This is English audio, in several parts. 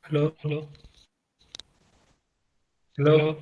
Hello. Hello. Hello. Hello.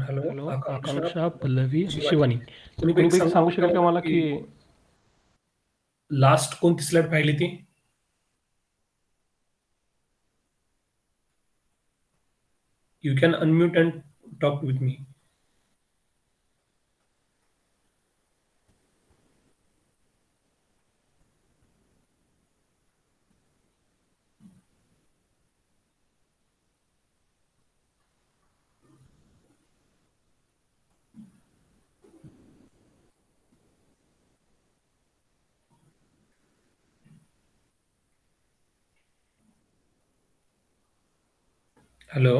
Hello hello. Akanksha, Akanksha, Pallavi, Shivani. Shivani. तुम्ही पैकी कुणीपैकी सांगू सांगू शकेल शकाल का मला की की लास्ट कोणती स्लाइड पाहिली ती? You can unmute and talk with me. Hello.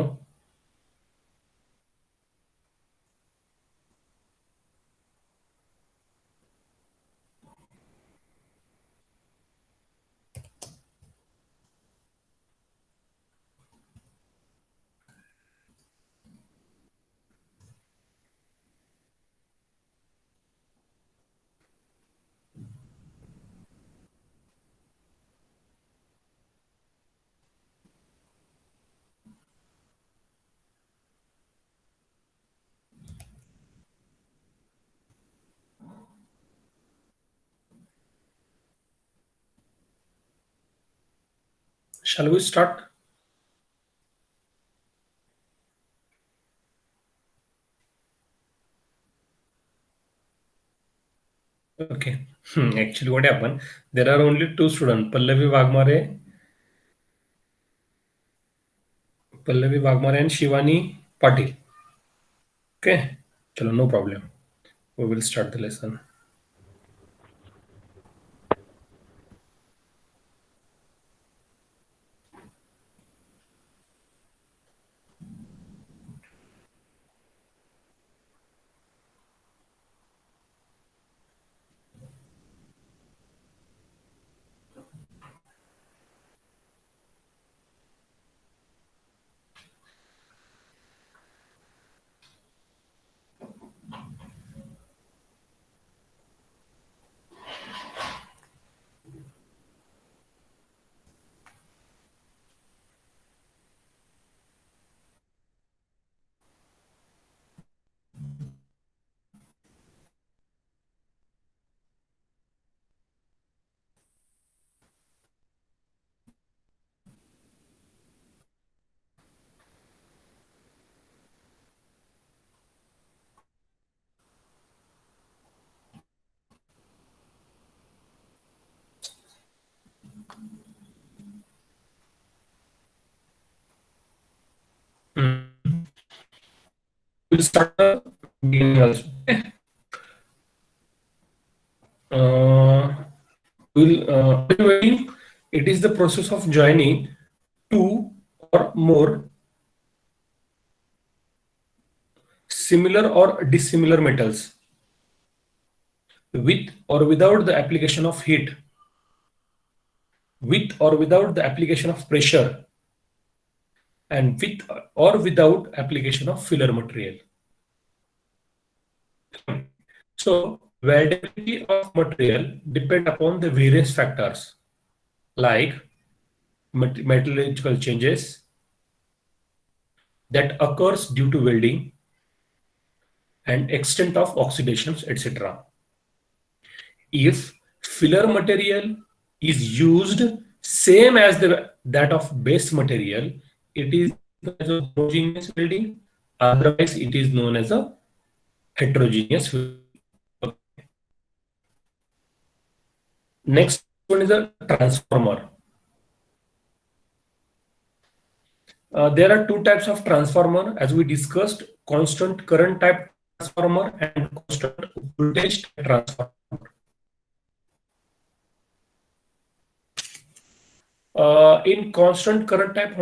Shall we start? Okay. Actually, what happened? There are only two students, Pallavi Wagmare and Shivani Patil. Okay. Chalo, no problem. We will start the lesson. start the beginning also. Okay. Welding, it is the process of joining two or more similar or dissimilar metals with or without the application of heat, with or without the application of pressure, and with or without application of filler material. So, weldability of material depend upon the various factors like metallurgical changes that occurs due to welding and extent of oxidations, etc. If filler material is used same as that of base material, it is known as a homogeneous welding. Otherwise, it is known as a heterogeneous welding. Next one is a transformer. There are two types of transformer as we discussed: constant current type transformer and constant voltage type transformer. In constant current type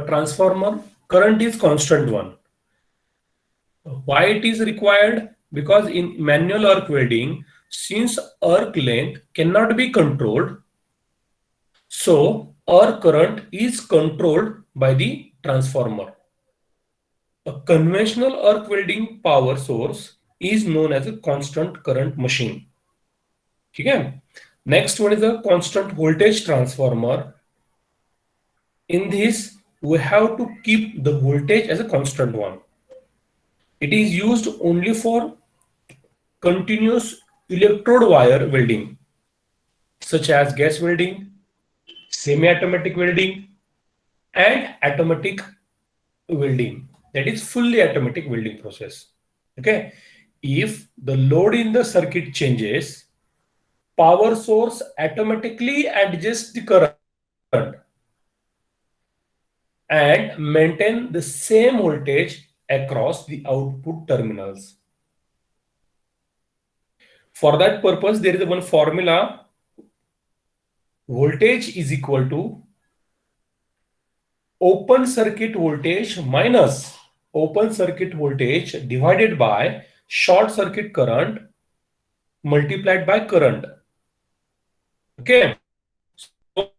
transformer, current is constant one. Why it is required? Because in manual arc welding, since arc length cannot be controlled, so arc current is controlled by the transformer. A conventional arc welding power source is known as a constant current machine. Okay? Next one is a constant voltage transformer. In this, we have to keep the voltage as a constant one. It is used only for continuous electrode wire welding, such as gas welding, semi-automatic welding, and automatic welding. That is fully automatic welding process. Okay. If the load in the circuit changes, power source automatically adjusts the current and maintain the same voltage across the output terminals. For that purpose, there is one formula. Voltage is equal to open circuit voltage minus open circuit voltage divided by short circuit current multiplied by current. Okay. So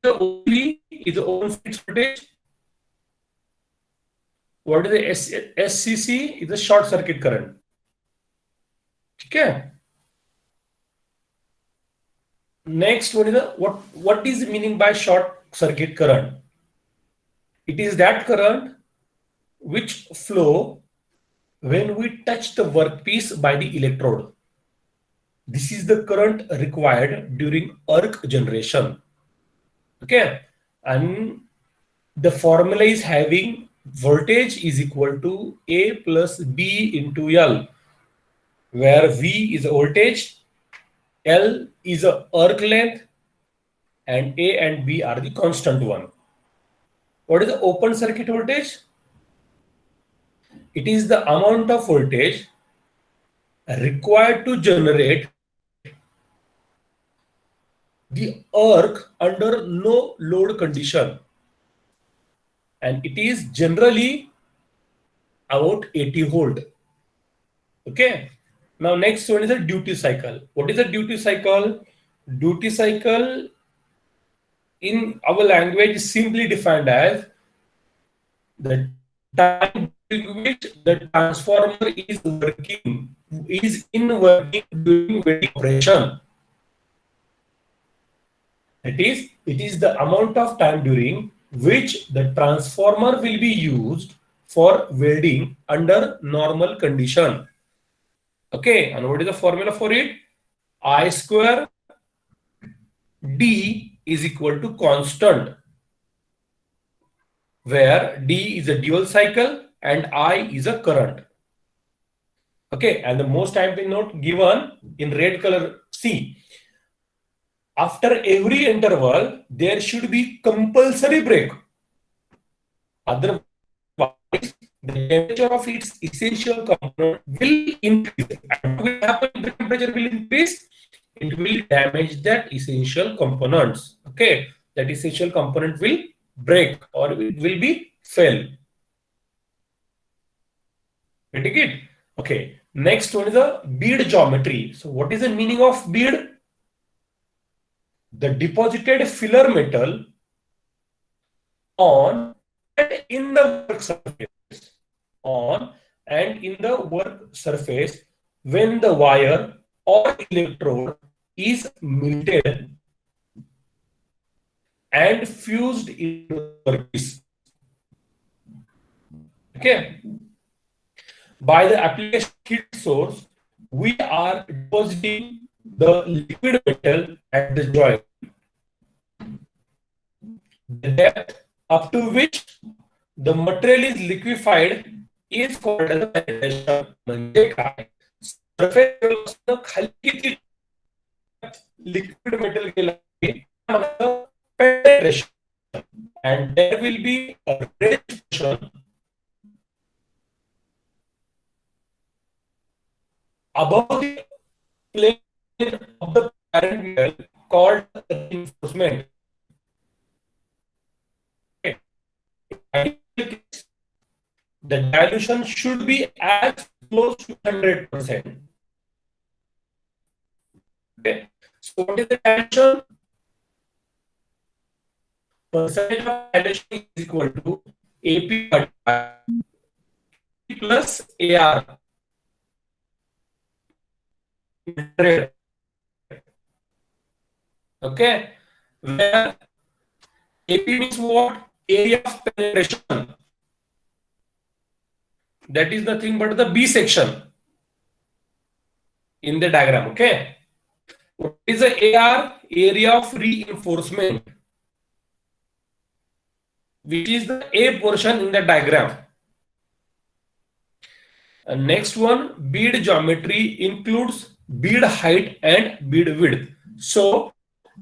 the OV is the open circuit voltage. What is the SCC? Is the short circuit current. Okay. Next one is the what is the meaning by short circuit current? It is that current which flow when we touch the workpiece by the electrode. This is the current required during arc generation. Okay, and the formula is having voltage is equal to A plus B into L, where V is a voltage, L is a arc length, and A and B are the constant one. What is the open circuit voltage? It is the amount of voltage required to generate the arc under no load condition, and it is generally about 80 volt. Okay. Now next one is a duty cycle. What is a duty cycle? Duty cycle in our language is simply defined as the time during which the transformer is in working during welding operation. That is, it is the amount of time during which the transformer will be used for welding under normal condition. Okay, and what is the formula for it? I square D is equal to constant, where D is a dual cycle and I is a current. Okay, and the most important note given in red color, see, after every interval, there should be compulsory break. Otherwise, the temperature of its essential component will increase. And what will happen if the temperature will increase? It will damage that essential components. Okay, that essential component will break or it will be fail. Getting it? Okay. Next one is a bead geometry. So what is the meaning of bead? The deposited filler metal on and in the work surface. On and in the work surface when the wire or electrode is melted and fused into the workpiece. Okay. By the application heat source, we are depositing the liquid metal at the joint. The depth up to which the material is liquefied is called as penetration. म्हणजे काय? Surface level पासून खाली किती liquid metal गेला आहे ते म्हणतात penetration. And there will be a rate portion above the plane of the parent metal called reinforcement. The dilution should be as close to 100%. Okay. So what is the dilution? Percentage of dilution is equal to AP plus AR. Okay. Where AP means what? Area of penetration. That is nothing but the B section in the diagram. Okay. What is the AR? Area of reinforcement, which is the A portion in the diagram. Next one, bead geometry includes bead height and bead width. So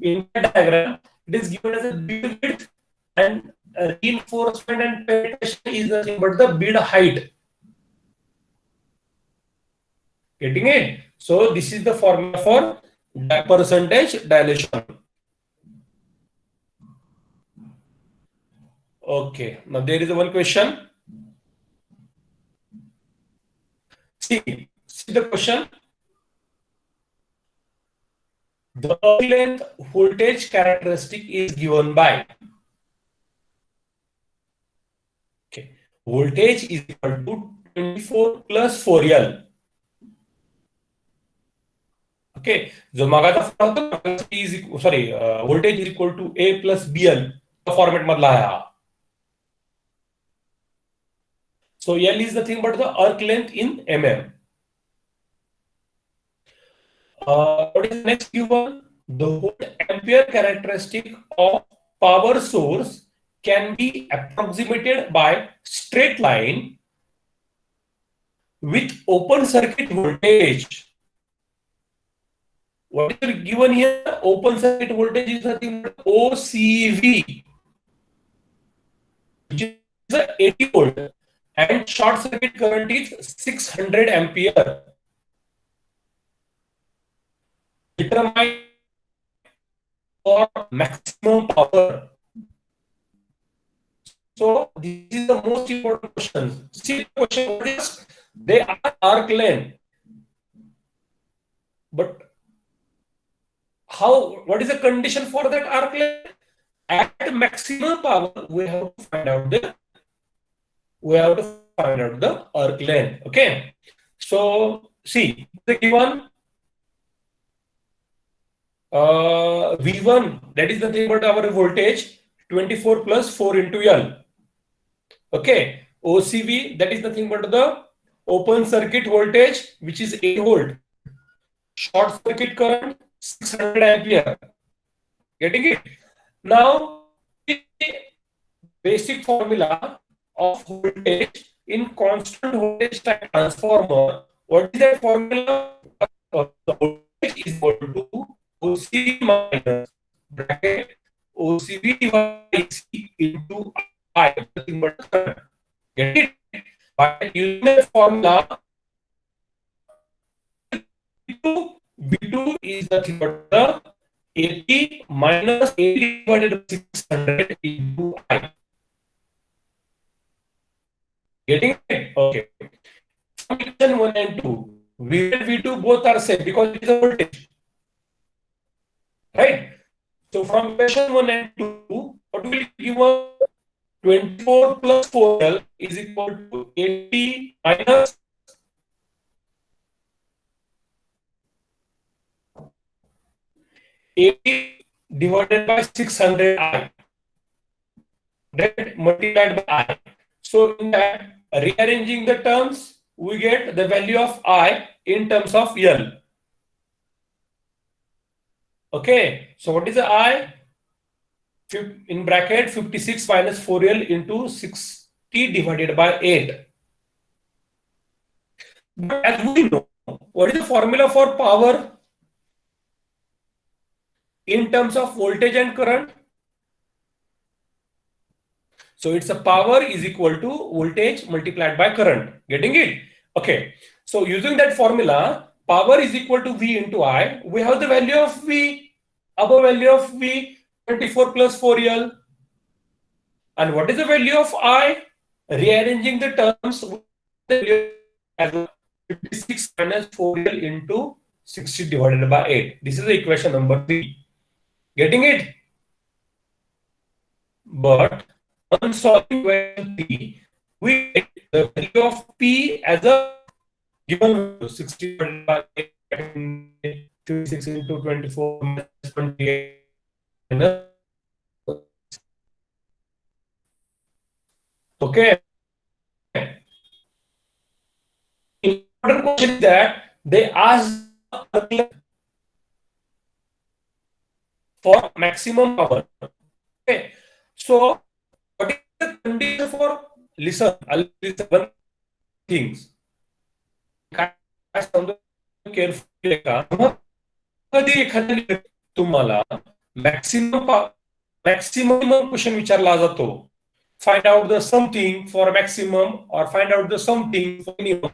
in the diagram, it is given as a bead width and reinforcement and penetration is nothing but the bead height. Getting it? So this is the formula for percentage dilution. Okay, now there is one question. See the question. The length voltage characteristic is given by. Okay, voltage is equal to 24 plus 4L. Okay, so voltage is equal to A plus BL. The format madla hai. So L is nothing but the arc length in mm. What is the next given? The volt ampere characteristic of power source can be approximated by straight line with open circuit voltage. What is given here? Open circuit voltage is nothing but OCV, which is 80 volt, and short circuit current is 600 ampere. Determine for maximum power. So this is the most important question. See the question is, they are arc length, but how? What is the condition for that arc length? At maximum power, we have to find out the arc length. Okay. So see the given V1, that is nothing but our voltage, 24 plus 4 into L. Okay. OCV, that is nothing but the open circuit voltage, which is 8 volt. Short circuit current, 600 ampere. Getting it? Now, basic formula of voltage in constant voltage type transformer. What is that formula? The voltage is equal to OCV minus bracket OCV divided by C into I. Get it? By using the formula, V2 is nothing but the 80 minus 80 divided by 600 into I. Getting it? Okay. From equation 1 and 2, V and V2 both are same because it is a voltage. Right? So from equation 1 and 2, what will give us 24 plus 4L is equal to 80 minus 80 divided by 600I. That multiplied by I. So in that, rearranging the terms, we get the value of I in terms of L. Okay, so what is the I? In bracket 56 minus 4L into 60 divided by 8. But as we know, what is the formula for power in terms of voltage and current? So it's a power is equal to voltage multiplied by current. Getting it? Okay. So using that formula, power is equal to V into I. We have the value of V, above value of V, 24 plus 4L. And what is the value of I? Rearranging the terms, the value as 56 minus 4L into 60 divided by 8. This is the equation number 3. Getting it? But on solving equation 3, we get the value of P as a given 60 divided by 8, 56 into 24 minus 28. Okay. Important question is that they ask for maximum power. Okay. So what is the condition for listen? I'll listen one things. Carefully कधी एखाद्या तुम्हाला maximum question विचारला जातो, find out the something for maximum or find out the something for minimum.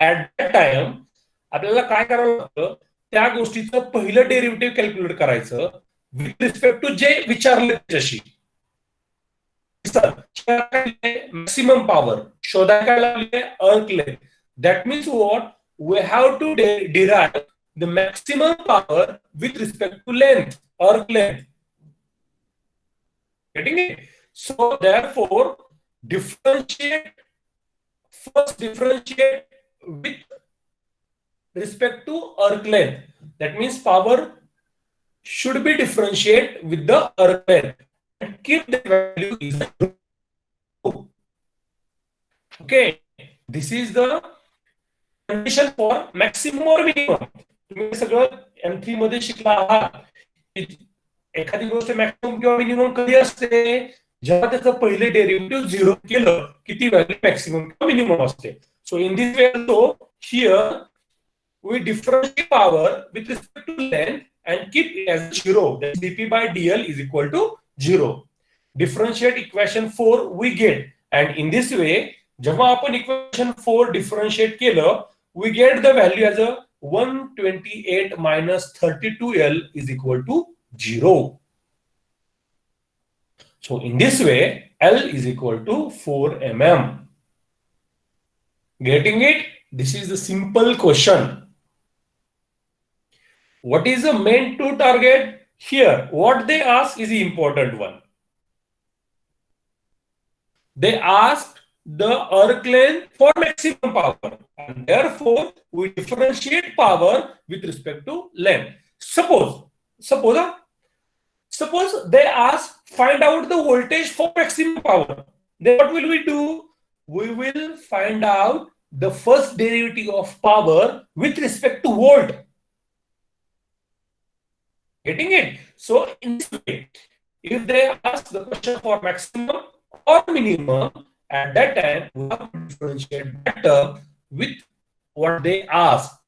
At that time आपल्याला काय करावं लागतं, त्या गोष्टीचं पहिलं डेरिव्हेटिव्ह कॅल्क्युलेट करायचं विथ रिस्पेक्ट टू जे विचारले त्याच्याशी. मॅक्सिमम पॉवर शोधायला लागले अर्क length. That means what? We have to derive the maximum power with respect to length, arc length. Getting it? So therefore, first differentiate with respect to arc length. That means power should be differentiate with the arc length and keep the value is true. Okay, this is the condition for maximum or minimum. तुम्ही सगळं M3 मध्ये शिकला आहात. एखादी गोष्ट maximum किंवा minimum कधी असते, जेव्हा त्याचं पहिले डेरिव्हेटिव्ह 0 केलं की ती व्हॅल्यू मॅक्सिमम किंवा मिनिमम असते. So in this way also here we differentiate power with respect to length and keep it as 0. That dp by dl is equal to 0. Differentiate equation 4 we get, and in this way जेव्हा आपण equation 4 differentiate केलं, we get the value as a 128 minus 32L is equal to 0. So in this way, L is equal to 4 mm. Getting it? This is the simple question. What is the main to target? Here, what they ask is the important one. They asked the arc length for maximum power, and therefore we differentiate power with respect to length. Suppose they ask find out the voltage for maximum power. Then what will we do? We will find out the first derivative of power with respect to volt. Getting it? So in this way, if they ask the question for maximum or minimum, at that time we have to differentiate better with what they ask,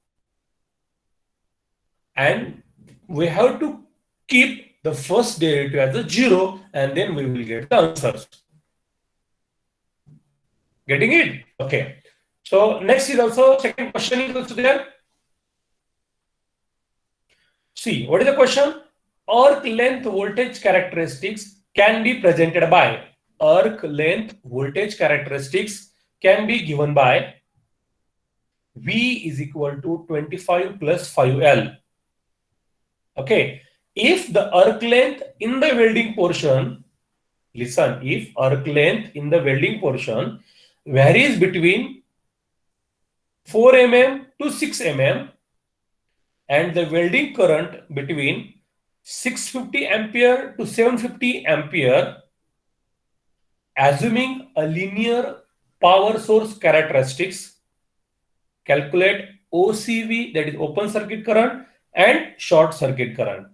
and we have to keep the first derivative as a 0, and then we will get the answers. Getting it? Okay. So next is also second question is also there. See, what is the question? Arc length voltage characteristics can be presented by. Arc length voltage characteristics can be given by V is equal to 25 plus 5L. Okay. If the arc length in the welding portion, listen, if arc length in the welding portion varies between 4 mm to 6 mm and the welding current between 650 ampere to 750 ampere, assuming a linear power source characteristics, calculate OCV, that is open circuit current, and short circuit current.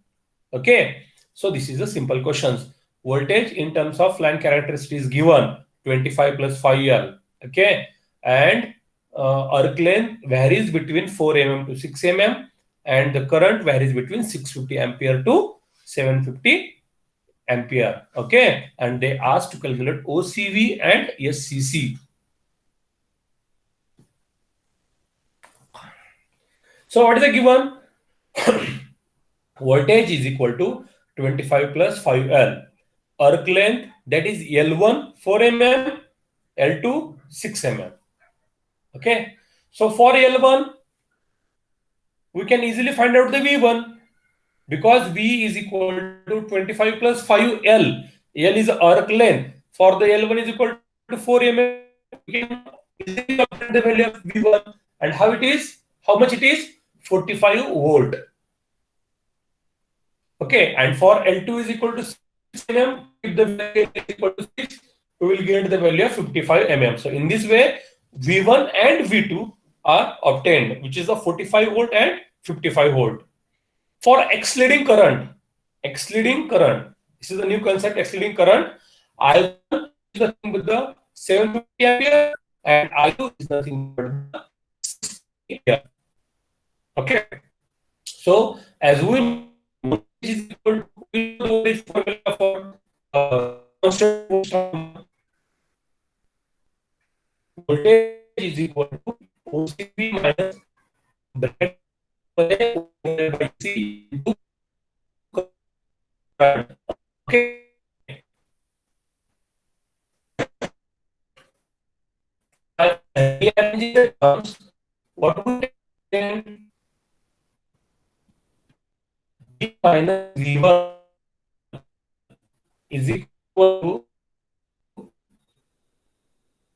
Okay, so this is a simple questions. Voltage in terms of line characteristics given 25 plus 5L. Okay, and arc length varies between 4 mm to 6 mm, and the current varies between 650 ampere to 750 ampere. Okay, and they asked to calculate OCV and SCC. So what is the given? Voltage is equal to 25 plus 5L. Arc length, that is L1 4 mm, L2 6 mm. Okay. So for L1, we can easily find out the V1 because V is equal to 25 plus 5L. L is arc length. For the L1 is equal to 4 mm. We can easily obtain the value of V1. And how it is? How much it is? 45 volt. Okay, and for L2 is equal to 6 mm, if the value is equal to 6, we will get the value of 55 mm. So in this way, V1 and V2 are obtained, which is a 45 volt and 55 volt. For excluding current, this is a new concept, excluding current. I1 is nothing but the 750 ampere and I2 is nothing but the 60 ampere. Okay, so as we is equal to this formula for constant voltage is equal to OCV minus bracket by C into current. Okay. Rearranging the terms, what would then V minus V1 is equal to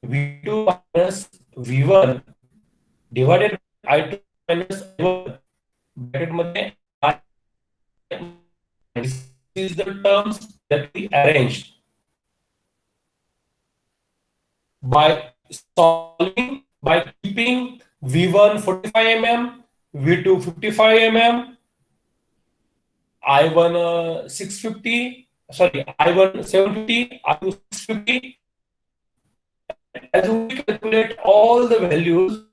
V2 minus V1 divided by I2 minus I1 bracket मध्ये I. This is the terms that we arranged by solving, by keeping V1 45 mm, V2 55 mm, I1 650, sorry, I1 750, I2 650. As we calculate all the values,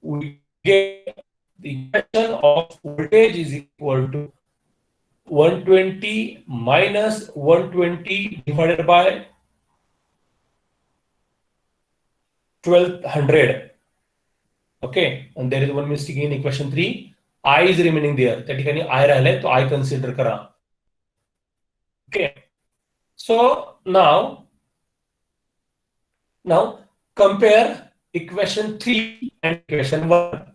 we get the equation of voltage is equal to 120 minus 120 divided by 1200. Okay, and there is one mistake in equation 3. I is remaining there. त्या ठिकाणी I राहिले तो I consider करा. Okay, so now compare equation 3 and equation 1.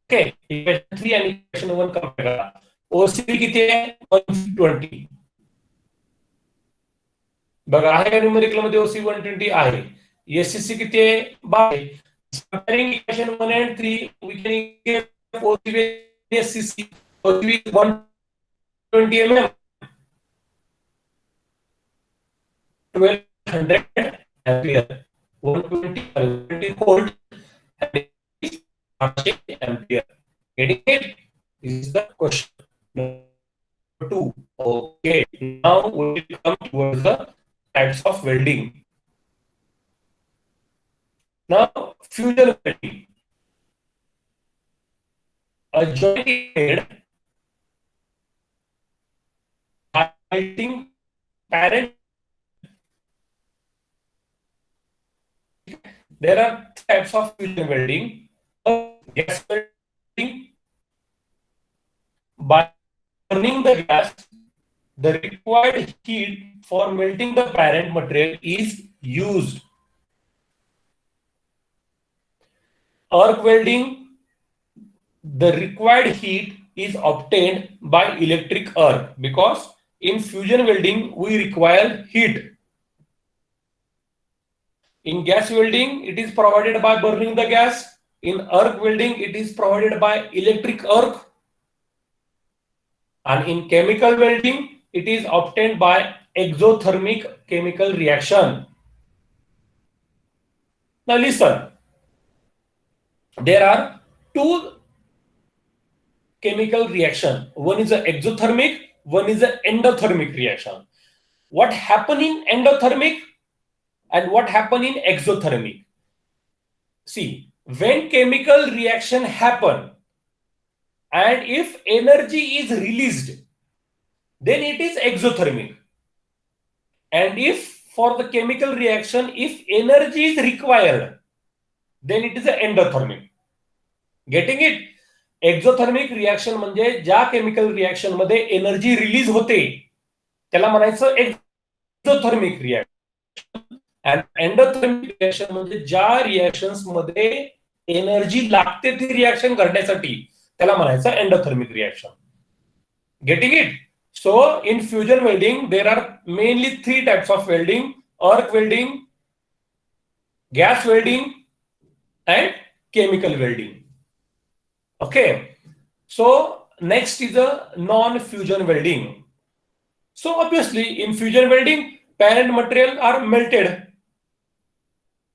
Okay, equation 3 and equation 1 compare करा. OCV किती आहे? 120. बघा आहे का न्यूमेरिकल मध्ये OCV 120 आहे. SCC किती आहे? 12. Comparing equation 1 and 3, we can get OCV and SCC. OCV is 120 mm. 1200 ampere. 120 volt and 100 ampere. Getting it? This is the question. Number 2. Okay, now we will come towards the types of welding. Now, fusion welding. A joint is made by melting parent there are types of fusion welding. Gas welding, by burning the gas, the required heat for melting the parent material is used. Arc welding, the required heat is obtained by electric arc, because in fusion welding we require heat. In gas welding, it is provided by burning the gas. In arc welding, it is provided by electric arc. And in chemical welding, it is obtained by exothermic chemical reaction. Now listen, there are two chemical reaction. One is an exothermic, one is an endothermic reaction. What happen in endothermic and what happen in exothermic? See, when chemical reaction happen and if energy is released, then it is exothermic. And if for the chemical reaction, if energy is required, then it is an endothermic. Getting it? Exothermic reaction म्हणजे ज्या chemical reaction मध्ये energy release होते त्याला म्हणायचं exothermic reaction. आणि endothermic reaction म्हणजे ज्या reactions मध्ये एनर्जी लागते ती रिएक्शन घडण्यासाठी त्याला म्हणायचं endothermic reaction. Getting it? So in fusion welding, there are mainly three types of welding: arc welding, gas welding, and chemical welding. Okay. So next is a non-fusion welding. So obviously in fusion welding, parent material are melted.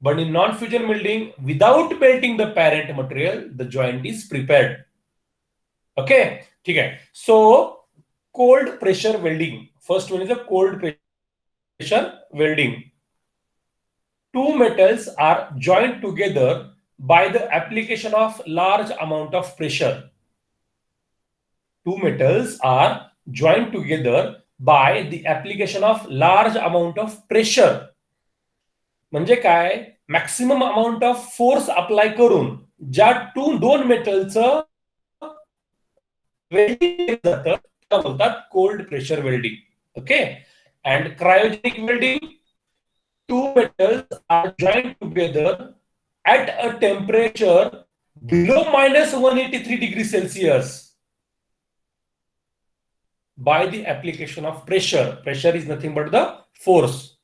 But in non-fusion welding, without melting the parent material, the joint is prepared. Okay. Okay. So cold pressure welding. First one is a cold pressure welding. Two metals are joined together by the application of large amount of pressure. Two metals are joined together by the application of large amount of pressure. म्हणजे काय? Maximum amount of force apply करून ज्या दोन मेटलचं welding जातं त्याला बोलतात cold pressure welding. Okay. And cryogenic welding, two metals are joined together at a temperature below minus 183 degrees Celsius by the application of pressure. Pressure is nothing but the force.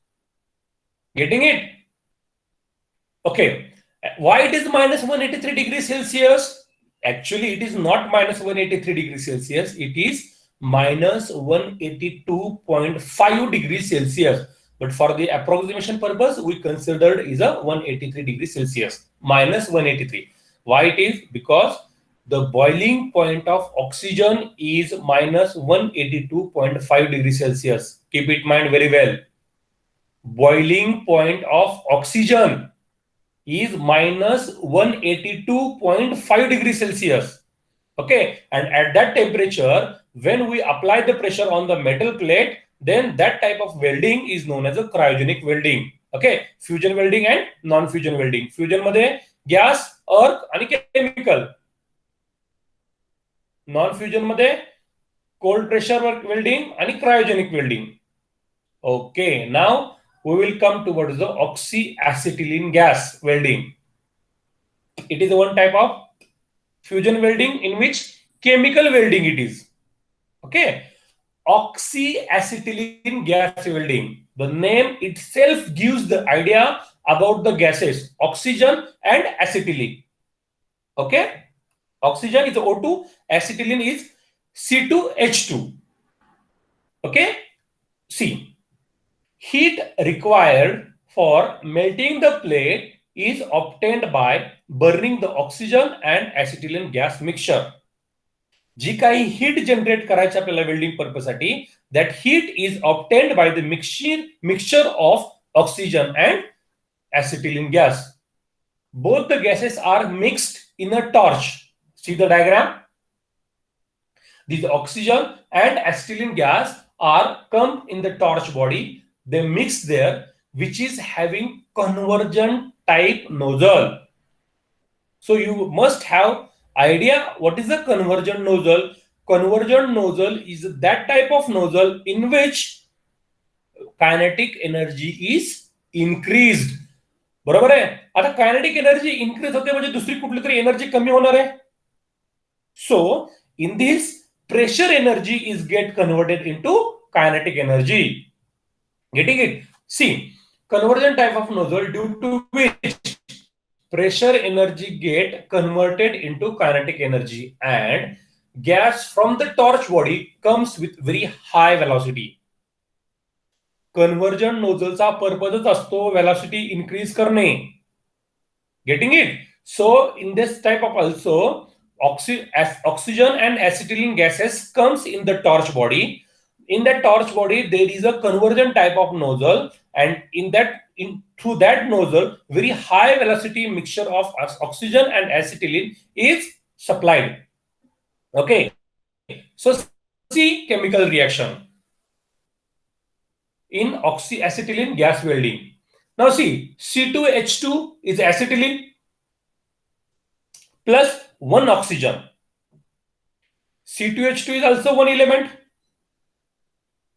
Getting it? Okay. Why it is minus 183 degrees Celsius? Actually, it is not minus 183 degrees Celsius. It is minus 182.5 degrees Celsius. But for the approximation purpose, we considered is a 183 degrees Celsius, minus 183. Why it is? Because the boiling point of oxygen is minus 182.5 degrees Celsius. Keep it in mind very well. Boiling point of oxygen is minus 182.5 degrees Celsius. Okay. And at that temperature, when we apply the pressure on the metal plate, then that type of welding is known as a cryogenic welding. Okay. Fusion welding and non-fusion welding. Fusion मध्ये gas, arc आणि chemical. Non-fusion मध्ये cold pressure welding आणि cryogenic welding. Okay. Now we will come towards the oxyacetylene gas welding. It is one type of fusion welding in which chemical welding it is. Okay. Oxyacetylene gas welding. The name itself gives the idea about the gases oxygen and acetylene. Okay. Oxygen is O2, acetylene is C2H2. Okay. See, heat required for melting the plate is obtained by burning the oxygen and acetylene gas mixture. जी काही heat generate करायची आपल्याला welding purpose साठी, that heat is obtained by the mixture of oxygen and acetylene gas. Both the gases are mixed in a torch. See the diagram? These oxygen and acetylene gas are come in the torch body. They mix there, which is having convergent type nozzle. So you must have idea what is a convergent nozzle. Convergent nozzle is that type of nozzle in which kinetic energy is increased. बरोबर आहे. आता kinetic energy increase होते म्हणजे दुसरी कुठली तरी energy कमी होणार आहे. So in this pressure energy is get converted into kinetic energy. Getting it? See, convergent type of nozzle due to which pressure energy get converted into kinetic energy and gas from the torch body comes with very high velocity. Convergent nozzleचा पर्पजच असतो velocity increase करणे. Getting it? So in this type of also oxygen and acetylene gases comes in the torch body. In that torch body there is a convergent type of nozzle, and through that nozzle very high velocity mixture of oxygen and acetylene is supplied. Okay, so see chemical reaction in oxyacetylene gas welding. Now see, C2H2 is acetylene plus 1 oxygen. C2H2 is also one element.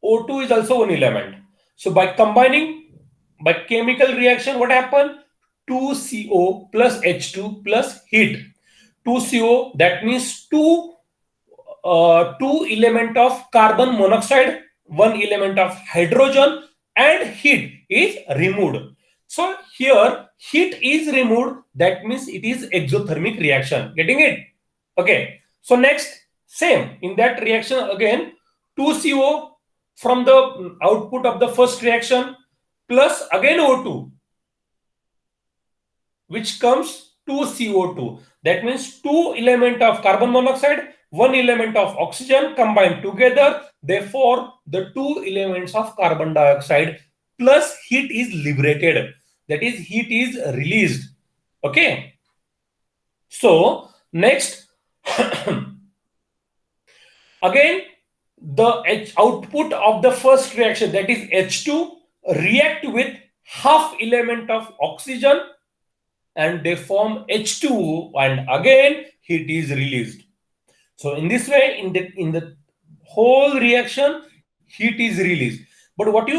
O2 is also one element. So by combining, by chemical reaction, what happened? 2CO plus H2 plus heat. 2CO, that means two element of carbon monoxide, one element of hydrogen, and heat is removed. So here heat is removed, that means it is exothermic reaction. Getting it? Okay. So next, same in that reaction again, 2CO from the output of the first reaction plus again O2, which comes 2CO2. That means two element of carbon monoxide, one element of oxygen combined together. Therefore, the two elements of carbon dioxide plus heat is liberated. That is, heat is released. Okay. So next, again, the output of the first reaction, that is H2, react with half element of oxygen and they form H2, and again heat is released. So in this way, in the whole reaction, heat is released. But what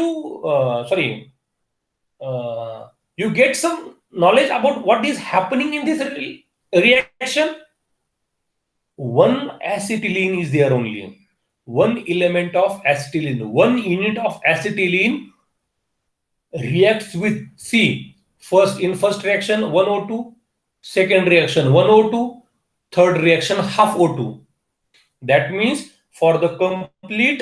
you get some knowledge about what is happening in this reaction. One acetylene is there only. One element of acetylene, one unit of acetylene reacts with C. First reaction 1O2, second reaction 1O2, third reaction half O2. That means for the complete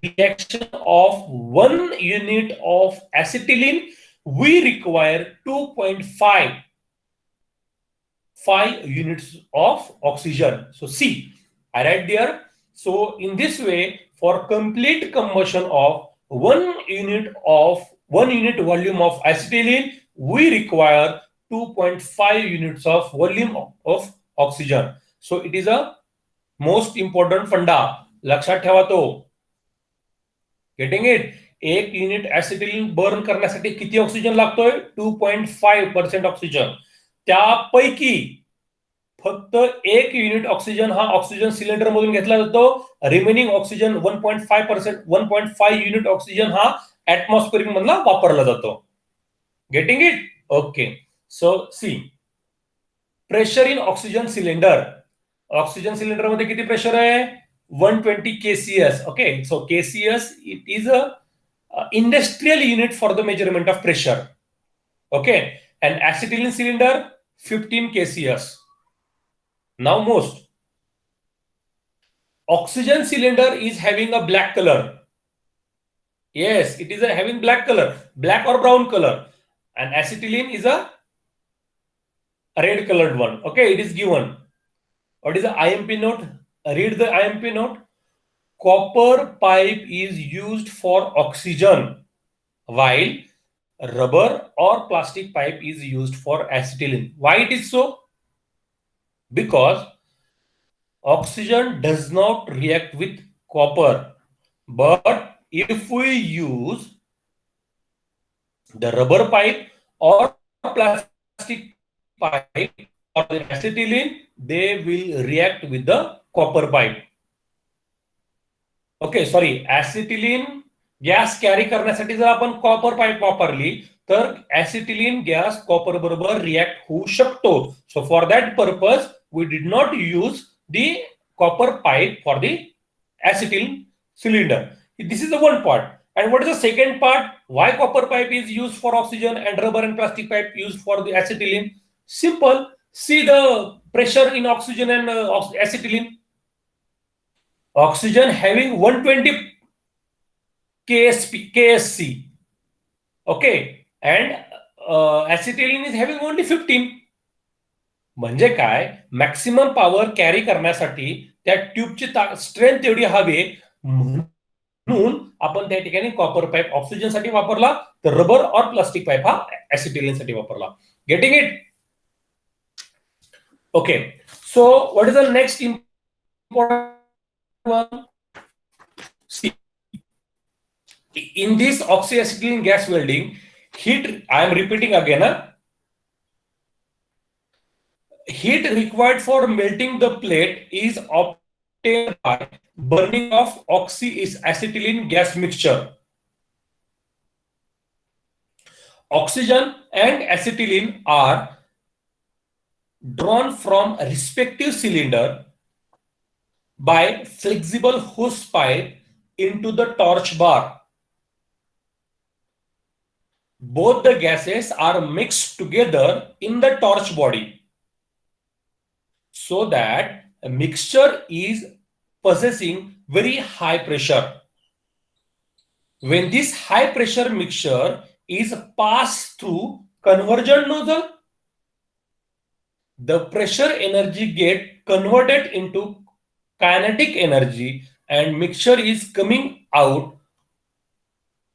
reaction of 1 unit of acetylene, we require 2.5 units of oxygen. So C, I write there. So in this way, for complete combustion of 1 unit volume of acetylene, we require 2.5 units of volume of oxygen. So it is a most important funda. लक्षात ठेवा तो. Getting it? 1 unit acetylene burn करण्यासाठी किती oxygen लागतोय? 2.5% oxygen. त्यापैकी फक्त 1 unit oxygen हा oxygen cylinder मधून घेतला जातो. रिमेनिंग ऑक्सिजन 1.5 युनिट ऑक्सिजन हा ऍटमॉस्फेरिक मधला वापरला जातो. Getting it? Okay. So see, pressure in oxygen cylinder. Oxygen cylinder मध्ये किती प्रेशर आहे? 120 kcs. Okay, so kcs, it is a industrial unit for the measurement of pressure. Okay, and acetylene cylinder 15 kcs. Now most oxygen cylinder is having a black color. Yes, it is having black color, black or brown color, and acetylene is a red colored one. Okay, it is given. What is the IMP note? Read the IMP note. Copper pipe is used for oxygen, while rubber or plastic pipe is used for acetylene. Why it is so? Because oxygen does not react with copper, but if we use the rubber pipe or plastic pipe or the acetylene, they will react with the copper pipe. Okay sorry, acetylene gas carry करण्यासाठी जर आपण copper pipe वापरली तर acetylene gas copper बरोबर react होऊ शकतो. So for that purpose we did not use the copper pipe for the acetyl cylinder. This is the one part. And what is the second part? Why copper pipe is used for oxygen and rubber and plastic pipe used for the acetylene? Simple. See the pressure in oxygen and acetylene. Oxygen having 120 KSC, okay, and acetylene is having only 15. म्हणजे काय, maximum power carry करण्यासाठी त्या ट्यूबची strength एवढी हवी, म्हणून आपण त्या ठिकाणी कॉपर पाईप ऑक्सिजन साठी वापरला, तर रबर और प्लास्टिक पाईप हा ऍसिटिलीन साठी वापरला. Getting it? Okay, so what is the next important one? See, in this oxyacetylene gas welding, heat, I am repeating again, heat required for melting the plate is obtained by burning of oxyacetylene gas mixture. Oxygen and acetylene are drawn from respective cylinder by flexible hose pipe into the torch bar. Both the gases are mixed together in the torch body so that a mixture is possessing very high pressure. When this high pressure mixture is passed through conversion nozzle, the pressure energy get converted into kinetic energy and mixture is coming out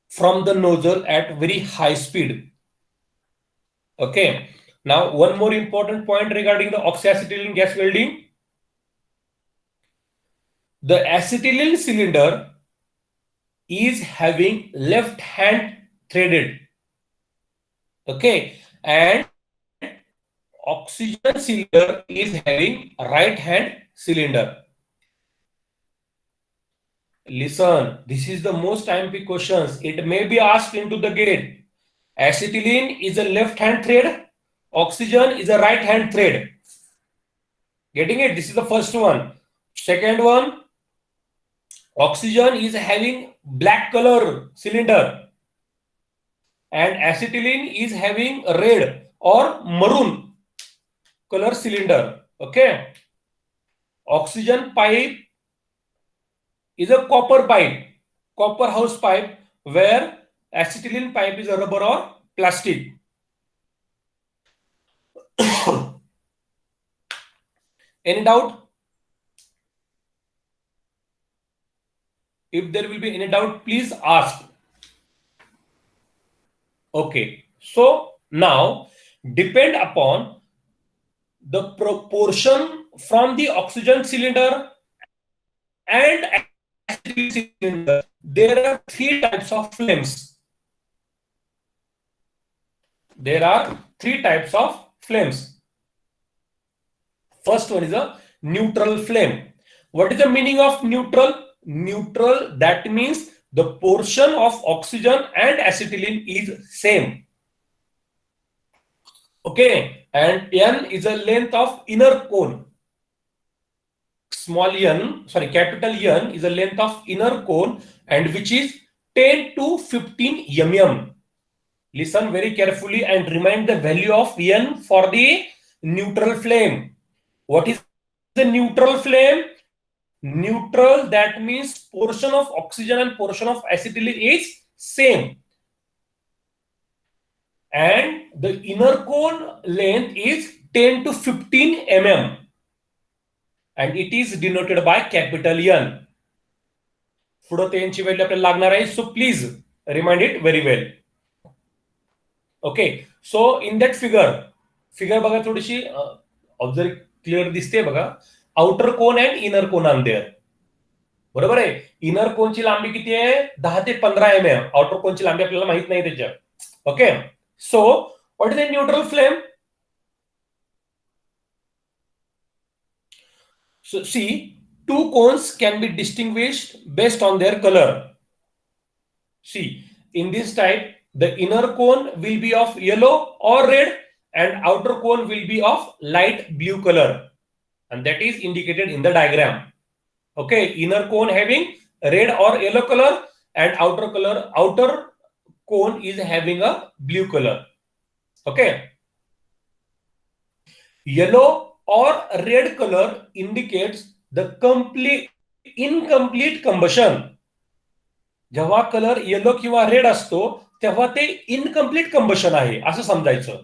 from the nozzle at very high speed. Okay, now one more important point regarding the oxyacetylene gas welding. The acetylene cylinder is having left hand threaded, okay, and oxygen cylinder is having right hand cylinder. Listen, this is the most IMP questions. It may be asked into the gate. Acetylene is a left hand thread, oxygen is a right hand thread. Getting it? This is the first one. Second one, oxygen is having black color cylinder and acetylene is having red or maroon color cylinder. Okay, oxygen pipe is a copper pipe, copper house pipe, where acetylene pipe is a rubber or plastic. Any doubt? If there will be any doubt, please ask. Okay, so now depend upon the proportion from the oxygen cylinder and cylinder, there are three types of flames. There are three types of flames. First one is a neutral flame. What is the meaning of neutral? Neutral, that means the portion of oxygen and acetylene is same. Okay, and N is a length of inner cone. Small n, sorry, capital N is a length of inner cone and which is 10 to 15 mm. Listen very carefully and remind the value of N for the neutral flame. What is the neutral flame? Neutral, that means portion of oxygen and portion of acetylene is same. And the inner cone length is 10 to 15 mm. And it is denoted by capital N. पुढे त्यांची value आपल्याला लागणार आहे, so please remind it very well. Okay, so in that figure बघा, थोडीशी observe clear दिसते बघा. Outer cone and inner कोन आन देअर. बरोबर आहे. इनर कोनची लांबी किती आहे? 10 ते 15 mm. आउटर कोनची लांबी आपल्याला माहित नाही त्याच्या. Okay, so what is a neutral flame? So see, two cones can be distinguished based on their color. See, in this type, the inner cone will be of yellow or red and outer cone will be of light blue color, and that is indicated in the diagram. Okay, inner cone having red or yellow color and outer cone is having a blue color. Okay, yellow or red color indicates the incomplete combustion. जेव्हा colour yellow किंवा red असतो तेव्हा ते incomplete combustion आहे असं समजायचं.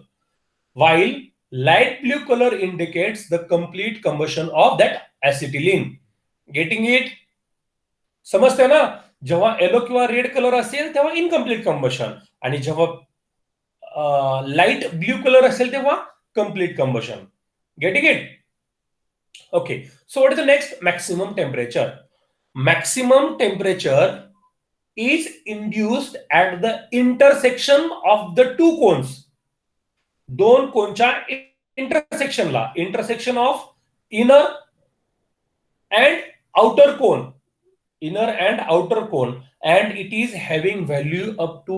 While light blue colour indicates the complete combustion of that acetylene. Getting it? समजते ना? जेव्हा येलो किंवा रेड कलर असेल तेव्हा इनकम्प्लीट कंबशन, आणि जेव्हा लाईट ब्ल्यू कलर असेल तेव्हा complete combustion. Getting it? Okay, so what is the next? Maximum temperature. Maximum temperature is induced at the intersection of the two cones. दोन कोनच्या इंटरसेक्शनला, intersection of inner and outer cone, and it is having value up to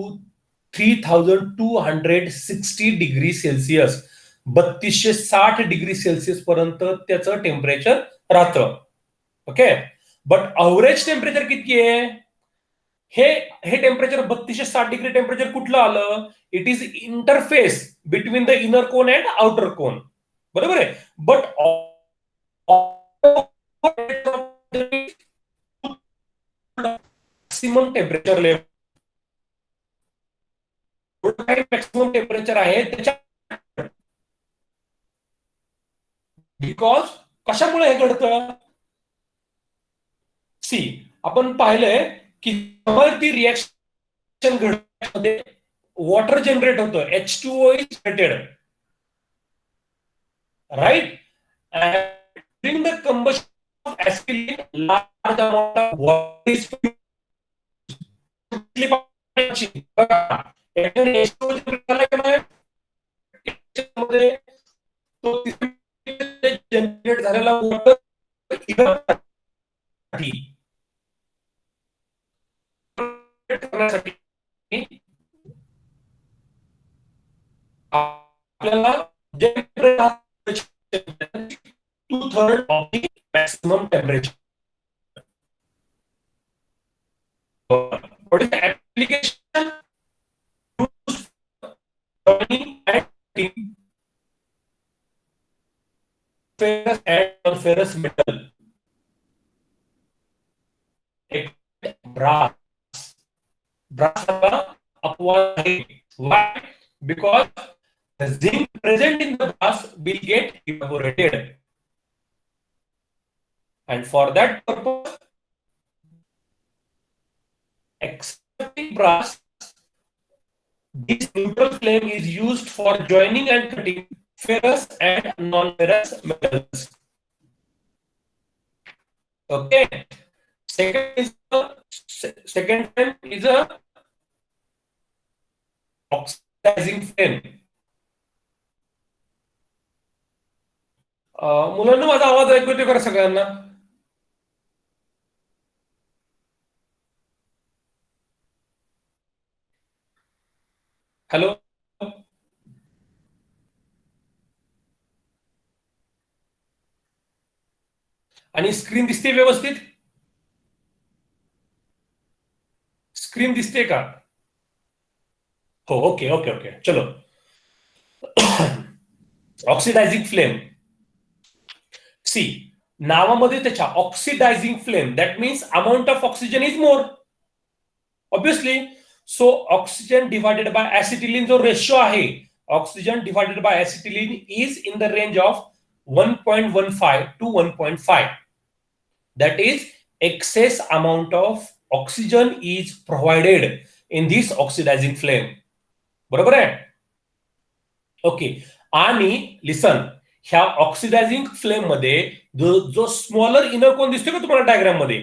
3260 degree Celsius. 3260 degree Celsius पर्यंत त्याचं temperature राहतं. Okay, but average temperature किती आहे? हे temperature 3260 degree temperature कुठलं आलं? It is interface between the inner cone and outer cone. बरोबर आहे. But maximum temperature level, maximum temperature आहे त्याच्या, बिकॉज कशामुळे हे घडतं? सी, आपण पाहिलंय की ती रिएक्शन घडण्यामध्ये वॉटर जनरेट होतं. H2O is generated, right? During the combustion of acid large amount of water is generate झालेला वॉटर करण्यासाठी आपल्याला 2/3 of the maximum temperature. What is the application? Ferrous and non-ferrous metal. Brass. Brass upward. Why? Because the zinc present in the brass will get evaporated, and for that purpose, excepting brass, this neutral flame is used for joining and cutting ferrous and non-ferrous metals. Okay. Second flame is a oxidizing flame. मुलांना माझा आवाज ऐकू येतो का सगळ्यांना? Hello, आणि screen दिसते व्यवस्थित? स्क्रीन दिसते का? हो, ओके ओके ओके, चलो. Oxidising flame. सी, नावामध्ये त्याच्या oxidising flame, that means amount of oxygen is more, obviously. So oxygen divided by acetylene जो रेशो आहे, oxygen divided by acetylene is in the range of 1.15 to 1.5. That is, excess amount of oxygen is provided in this oxidizing flame. बरोबर आहे? Okay. आणि listen, ह्या oxidising flame मध्ये जो smaller inner कोन दिसतो का तुम्हाला डायग्राम मध्ये,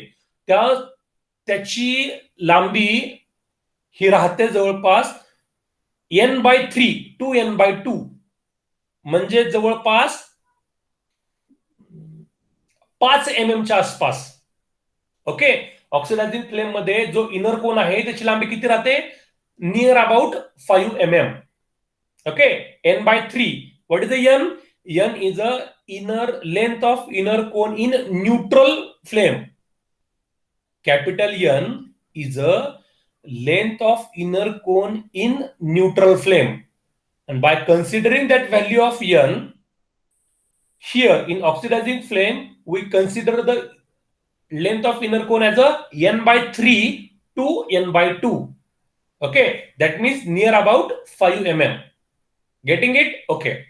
त्याची लांबी ही राहते जवळपास n/3 to n/2 म्हणजे जवळपास 5 mm च्या आसपास. ओके, ऑक्सिडायझिंग फ्लेम मध्ये जो इनर कोन आहे त्याची लांबी किती राहते? Near about 5 mm. Okay, n/3. What is the n? n is a inner length of inner cone in neutral flame. Capital N is a length of inner cone in neutral flame. And by considering that value of n, here in oxidizing flame, we consider the length of inner cone as a n/3 to n/2. Okay, that means near about 5 mm. Getting it? Okay.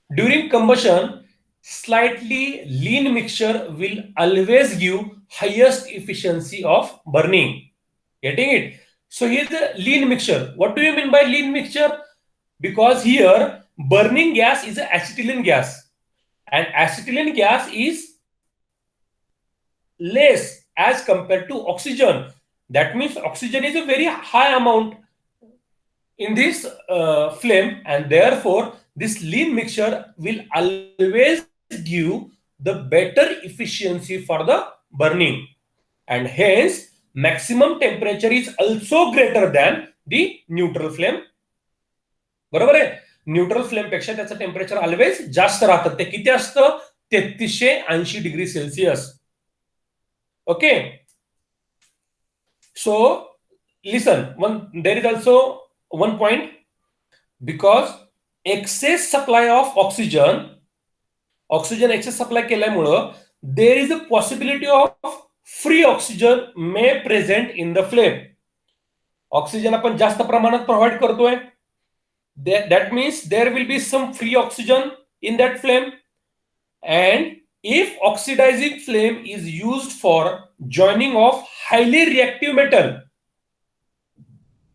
During combustion, slightly lean mixture will always give highest efficiency of burning. Getting it? So here's the lean mixture. What do you mean by lean mixture? Because here burning gas is acetylene gas, and acetylene gas is less as compared to oxygen. That means oxygen is a very high amount in this flame, and therefore this lean mixture will always give the better efficiency for the burning, and hence maximum temperature is also greater than the neutral flame. बरोबर आहे? Neutral flame पेक्षा त्याचं temperature always जास्त राहतं. ते किती असतं? 3380 degree Celsius. Okay, so listen, there is also one point. Because excess supply of oxygen excess supply केल्यामुळं there is a possibility of free oxygen may present in the flame. Oxygen आपण जास्त प्रमाणात provide करतोय. That means there will be some free oxygen in that flame. And if oxidizing flame is used for joining of highly reactive metal,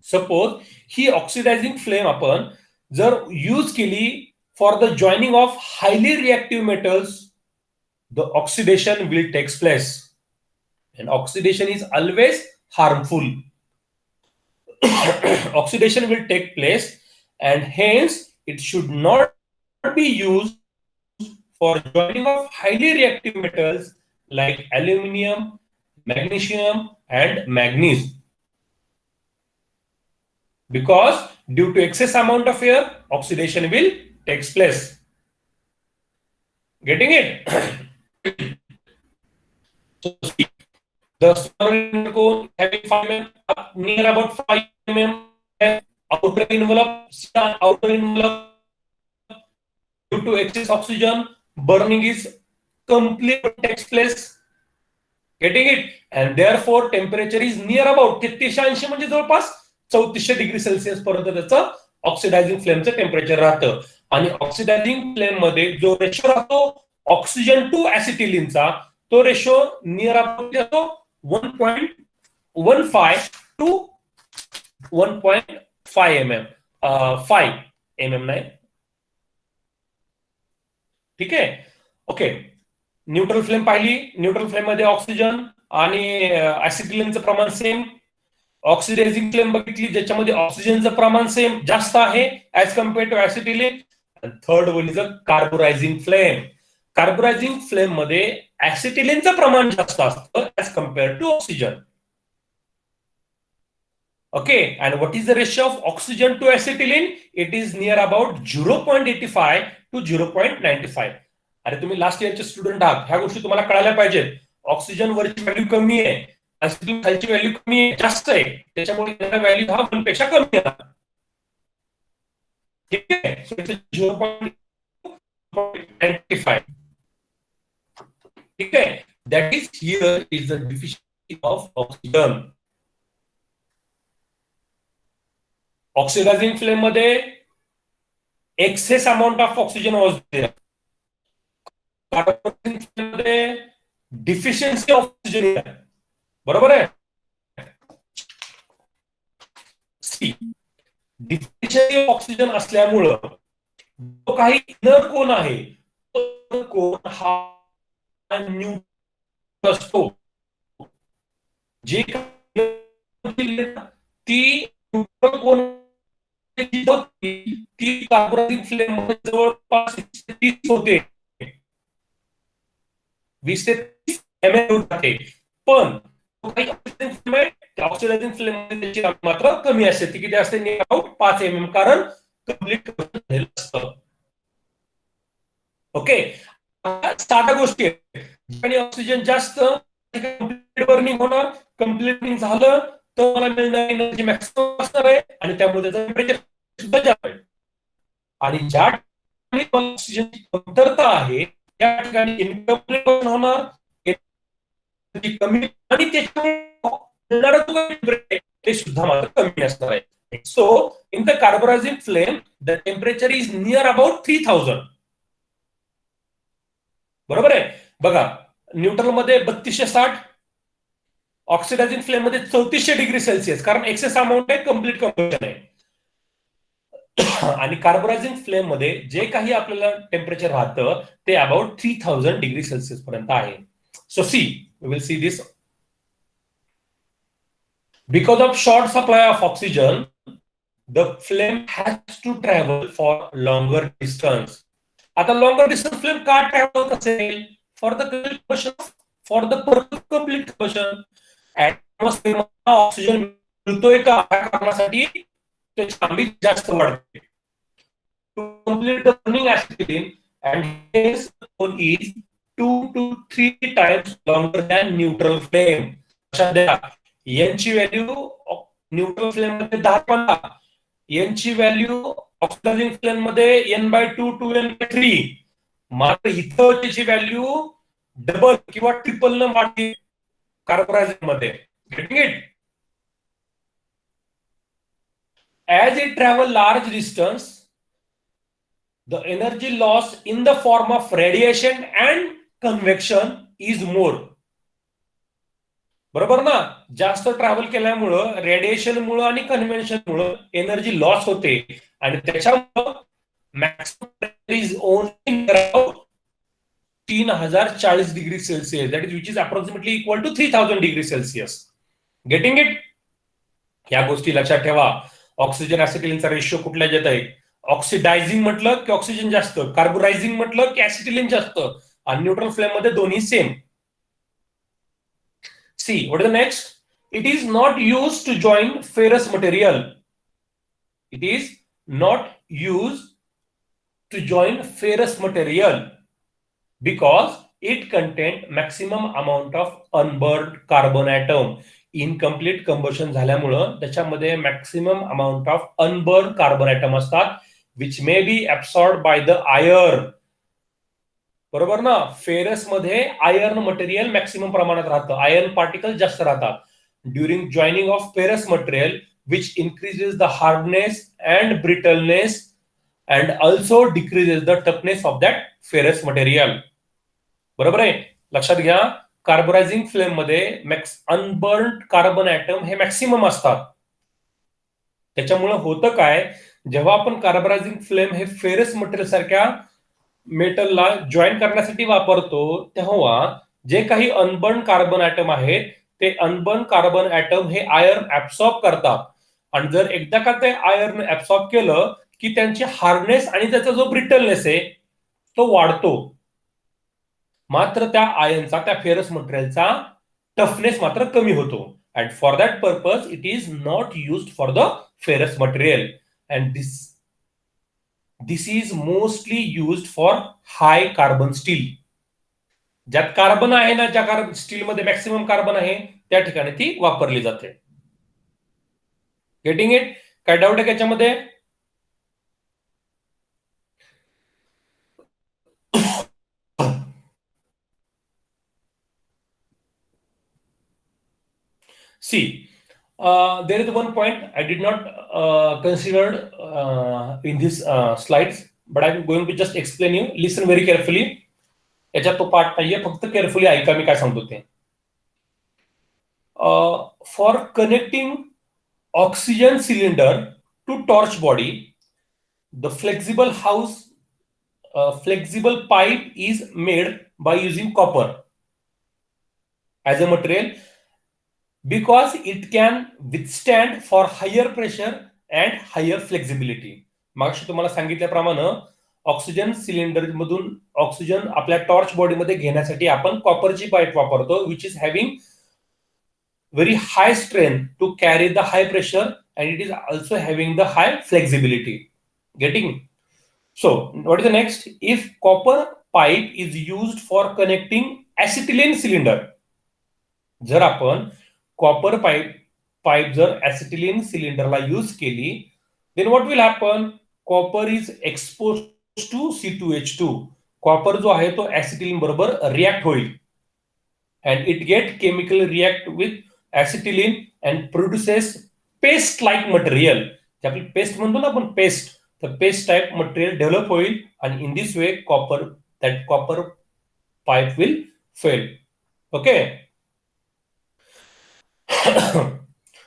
suppose he oxidising flame आपण जर use केली for the joining of highly reactive metals, the oxidation will take place, and oxidation is always harmful. Oxidation will take place, and hence it should not be used for joining of highly reactive metals like aluminum, magnesium, and manganese, because due to excess amount of air, oxidation will takes place. Getting it? So see, the smaller cone having 5 mm, near about 5 mm, outer envelope due to excess oxygen, burning is complete takes place. Getting it? And therefore temperature is near about 3380 म्हणजे जवळपास 3400 degree Celsius पर्यंत त्याचं oxidising फ्लेमचं temperature राहतं. आणि oxidising flame मध्ये जो ratio राहतो oxygen two ऍसिटिलीनचा, तो रेशो नियर अबाउट येतो 1.15 टू 1.5 mm. 5 mm नाही. ठीक आहे? ओके, न्यूट्रल फ्लेम पाहिली. न्यूट्रल फ्लेम मध्ये ऑक्सिजन आणि ऍसिटिलीनचं प्रमाण सेम. ऑक्सिडायझिंग फ्लेम बघितली ज्याच्यामध्ये ऑक्सिजनचं प्रमाण सेम जास्त आहे as compare to acetylene. Third one is a carburising flame. Carburising flame मध्ये ऍसिटिलीनचं प्रमाण जास्त असतं as compare to oxygen. Okay, and what is the ratio of oxygen to acetylene? It is near about 0.85 to 0.95. अरे तुम्ही last इयरचे student आहात, ह्या गोष्टी तुम्हाला कळायला पाहिजेत. ऑक्सिजन वरची व्हॅल्यू कमी आहे, ऍसिटिलीन खालची व्हॅल्यू कमी आहे, जास्त आहे, त्याच्यामुळे त्याचा व्हॅल्यू हा 1 पेक्षा कमी आहे. ठीक आहे, सो इट्स 0.95. ठीक आहे, that is here is the deficiency of oxygen. Oxidising flame मध्ये excess amount of oxygen was there. Carburising flame मध्ये डिफिशियन्सी ऑफ ऑक्सिजन. बरोबर आहे? डिफिशियन्सी ऑफ ऑक्सिजन असल्यामुळं जो काही इनर कोन आहे तो कोन हा न्यूट्रल असतो. जी ती न्यूट्रल कोन कार्बोरायझिंग फ्लेम मध्ये जवळपास 30 होते, 20 ते 30 ml जाते. पण काही ऑक्सिडायझिंग फ्लेम मध्ये त्याची मात्रा कमी असते. ती किती असते? अबाउट 5 mm, कारण कम्प्लीट झालेलं असतं. ओके, साध्या गोष्टी आहेत. आणि ऑक्सिजन जास्त, कम्प्लीट बर्निंग होणार, कम्प्लीट बर्निंग झालं तर मला मिळणार एनर्जी मॅक्सिमम असणार आहे आणि त्यामुळे त्याचं टेम्परेचर सुद्धा जास्त आहे. आणि ज्या ठिकाणी ऑक्सिजनची कमतरता आहे त्या ठिकाणी इनकम्प्लीट होणार, कमी, आणि त्याच्यामुळे ते सुद्धा मात्र कमी असणार आहे. So in the carburising flame the temperature is near about 3000. बरोबर आहे. बघा, न्यूट्रल मध्ये 3260, ऑक्सिडायझिंग फ्लेम मध्ये 3400°C, कारण एक्सेस अमाऊंट आहे, कम्प्लीट कंबशन आहे. आणि कार्बोरायझिंग फ्लेम मध्ये जे काही आपल्याला टेम्परेचर राहतं ते अबाउट 3000°C पर्यंत आहे. So see, we will see this. Because of short supply of oxygen, the flame has to travel for longer distance. आता longer distance flame का travel होत असेल? For the complete combustion, for the purpose of complete combustion. Atmosphere मध्ये oxygen मिळतोय का या कारणासाठी त्याची लांबी जास्त वाढते. To complete the burning acetylene, and hence the cone is 2 to 3 times longer than neutral flame. लक्षात द्या, यांची व्हॅल्यू न्यूट्रल फ्लेम मध्ये 10-15, यांची व्हॅल्यू ऑक्सिडायझिंग फ्लेम मध्ये n/2 to n/3. मात्र इथं त्याची व्हॅल्यू डबल किंवा ट्रिपल न वाढते कार्बोरायझिंग मध्ये. Getting it? As it travel large distance, the energy loss in the form of radiation and convection is more. बरोबर ना? जास्त ट्रॅव्हल केल्यामुळं रेडिएशनमुळं आणि कन्व्हेन्शनमुळं एनर्जी लॉस होते आणि त्याच्यामुळं maximum is only 3040°C, that is which is approximately equal to 3000°C. Getting it? या गोष्टी लक्षात ठेवा. ऑक्सिजन ऍसिटिलिनचा रेशिओ कुठल्या येत आहे? ऑक्सिडायझिंग म्हटलं की ऑक्सिजन जास्त, कार्बोरायझिंग म्हटलं की ऍसिटिलिन जास्त, आणि न्यूट्रल फ्लेम मध्ये दोन्ही same. See, what is the next? It is not used to join ferrous material. It is not used to join ferrous material because it contains maximum amount of unburned carbon atom. Incomplete combustion झाल्यामुळं त्याच्यामध्ये maximum amount of unburn carbon atom असतात, which may be absorb by the iron. बरोबर ना? Ferrous मध्ये iron material maximum प्रमाणात राहतं, iron particle जास्त राहतात. During joining of ferrous material which increases the hardness and brittleness and also decreases the toughness of that ferrous material. बरोबर आहे? लक्षात घ्या, कार्बोरायझिंग फ्लेम मध्ये अनबर्न कार्बन ॲटम हे मॅक्सिमम असतात. त्याच्यामुळे होतं काय, जेव्हा आपण कार्बोरायझिंग फ्लेम हे फेरस मटेरियल सारख्या मेटलला जॉईन करण्यासाठी वापरतो तेव्हा जे काही अनबर्न कार्बन ॲटम आहेत ते अनबर्न कार्बन ॲटम हे आयर्न ऍब्सॉर्ब करतात, आणि जर एकदा का ते आयर्न ऍब्सॉर्ब केलं की त्यांची हार्डनेस आणि त्याचा जो ब्रिटलनेस आहे तो वाढतो. मात्र त्या आयर्नचा, त्या फेरस मटेरियलचा टफनेस मात्र कमी होतो. And for that purpose it is not used for the ferrous material, and this is mostly used for hi carbon steel. ज्यात कार्बन आहे ना, ज्या स्टील मध्ये मॅक्सिमम कार्बन आहे त्या ठिकाणी ती वापरली जाते. Getting it? काय डाऊट आहे त्याच्यामध्ये? See, there is one point I did not consider in this slides, but I'm going to just explain you. Listen very carefully. याच्यात तो पार्ट नाहीये, फक्त केअरफुली ऐका मी काय सांगतो ते. For connecting oxygen cylinder to torch body, the flexible pipe is made by using copper as a material because it can withstand for higher pressure and higher flexibility. मागशी तुम्हाला सांगितल्याप्रमाणे ऑक्सिजन सिलेंडर मधून oxygen आपल्या torch बॉडीमध्ये घेण्यासाठी आपण कॉपरची pipe वापरतो, which is having very high strength to carry the high pressure, and it is also having the high flexibility. Getting? So what is the next? If copper pipe is used for connecting acetylene cylinder, जर आपण copper pipe जर acetylene सिलेंडरला use केली, then what will happen? Copper is expose to C2H2. Copper जो आहे तो acetylene बरोबर react होईल, and it get chemical react with acetylene and produces paste like material. आपली पेस्ट म्हणतो ना आपण, पेस्ट, तर पेस्ट टाइप मटेरियल डेव्हलप होईल, आणि इन this way copper pipe will fail. Okay.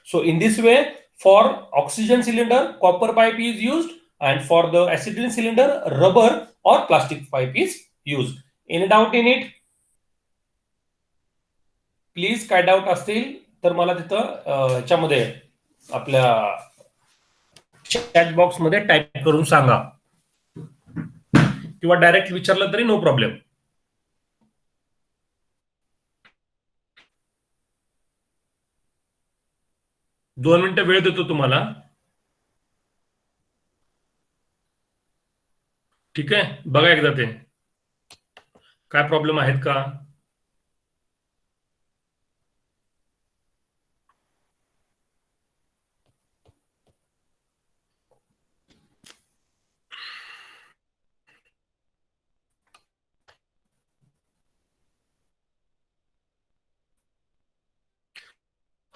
So in this way, for oxygen cylinder, copper pipe is used, and for the acetylene cylinder, rubber or plastic pipe is used. Any doubt in it? Please काय doubt असतील तर मला तिथं ह्याच्यामध्ये आपल्या chat box मध्ये type करून सांगा, किंवा डायरेक्ट विचारलं तरी नो प्रॉब्लेम. दोन मिनिटं वेळ देतो तुम्हाला. ठीक आहे, बघा एकदा ते काय प्रॉब्लेम आहेत का.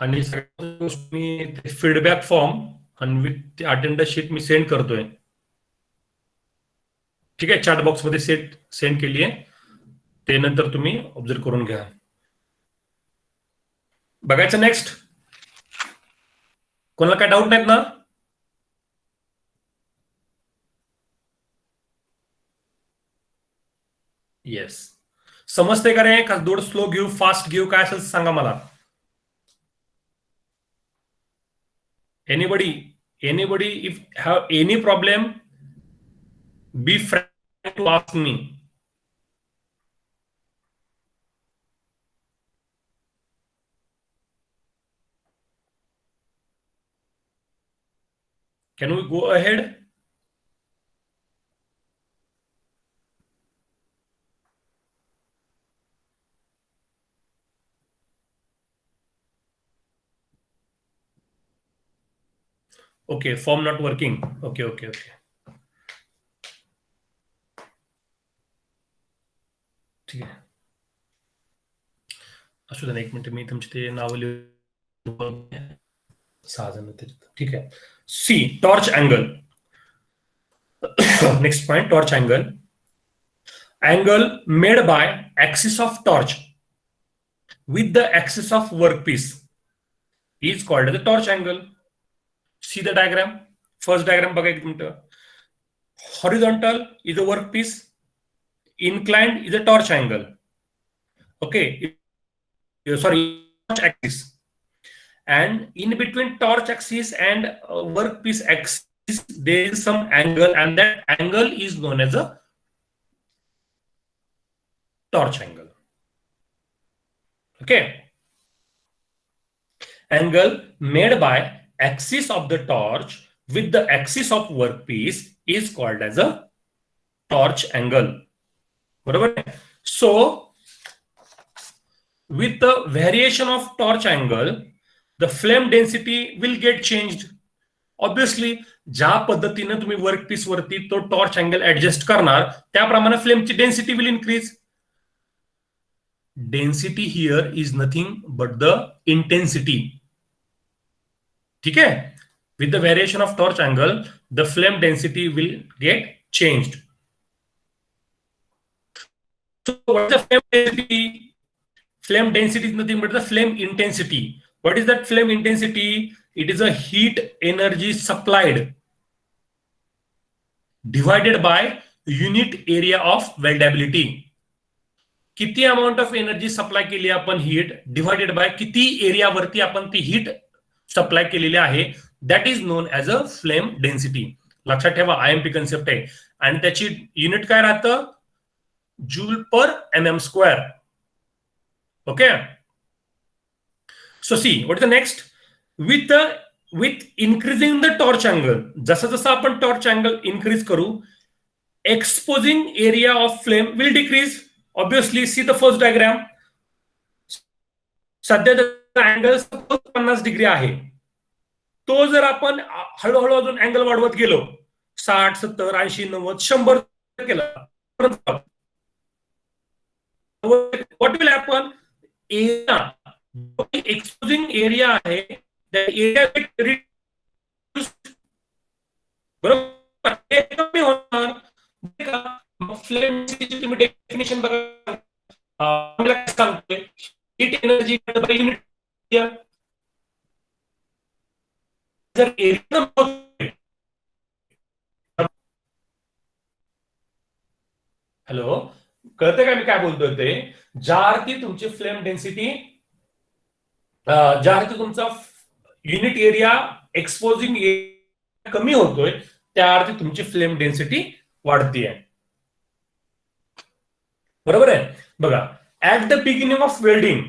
आणि मी फीडबॅक फॉर्म आणि with attendance sheet me send करतोय. ठीक आहे, चॅट बॉक्स मध्ये सेंड केली आहे, ते नंतर तुम्ही ऑब्झर्व करून घ्या. बघायचं नेक्स्ट. कोणाला काय डाऊट नाहीत ना. येस, समजते का रे? का थोडं स्लो घेऊ, फास्ट घेऊ, काय असेल सांगा मला. anybody if have any problem, be frank to ask me. Can we go ahead? Okay, form not working. Okay. ठीक आहे, असू द्या, एक मिनिट मी तुमचे ते नाव लिहून. 6 जण. ठीक आहे. See torch angle. Next point, torch angle. Angle made by axis of torch with the axis of workpiece is called as the torch angle. See the diagram. First diagram बघा एक minute. Horizontal is a workpiece, inclined is a torch angle. Okay, sorry, torch axis, and in between torch axis and workpiece axis there is some angle, and that angle is known as a torch angle. Okay, angle made by axis of the torch with the axis of workpiece is called as a torch angle. बरोबर. So with the variation of torch angle, the flame density will get changed. Obviously, ज्या पद्धतीने तुम्ही workpiece वरती तो torch angle adjust करणार, त्याप्रमाणे फ्लेमची density will increase. Density here is nothing but the intensity. ठीक है. With the variation of torch angle, the flame density will get changed. So what is the flame density? Flame density is nothing but the flame intensity. What is that flame intensity? It is a heat energy supplied divided by unit area of weldability. किती amount of energy supply केली आपण heat, divided by किती area वरती आपण ती heat supply केलेली आहे, that is known as a flame density. लक्षात ठेवा, आयएमपी कन्सेप्ट आहे. आणि त्याची युनिट काय राहतं? जूल पर MM square. Okay. So see what is the next. With increasing the torch angle, जसं जसं आपण टॉर्च अँगल इन्क्रीज करू, exposing area of flame will decrease. Obviously see the first diagram. सध्या अँगल 50 डिग्री आहे. तो जर आपण हळूहळू अजून अँगल वाढवत गेलो, 60, 70, 80, 90, 100 केलं, what will happen? Area, exposing area आहे, त्या एरिया बरोबर कमी होणार. फ्लेम तुम्ही डेफिनेशन बघा, सांगतोय हीट एनर्जी पर युनिट. जर एरिया हॅलो, कळतंय का मी काय बोलतोय ते? ज्या अर्थी तुमची फ्लेम डेन्सिटी, ज्या अर्थी तुमचा युनिट एरिया एक्सपोजिंग एरिया कमी होतोय, त्या अर्थी तुमची फ्लेम डेन्सिटी वाढतीये. बरोबर आहे. बघा, at the beginning of welding,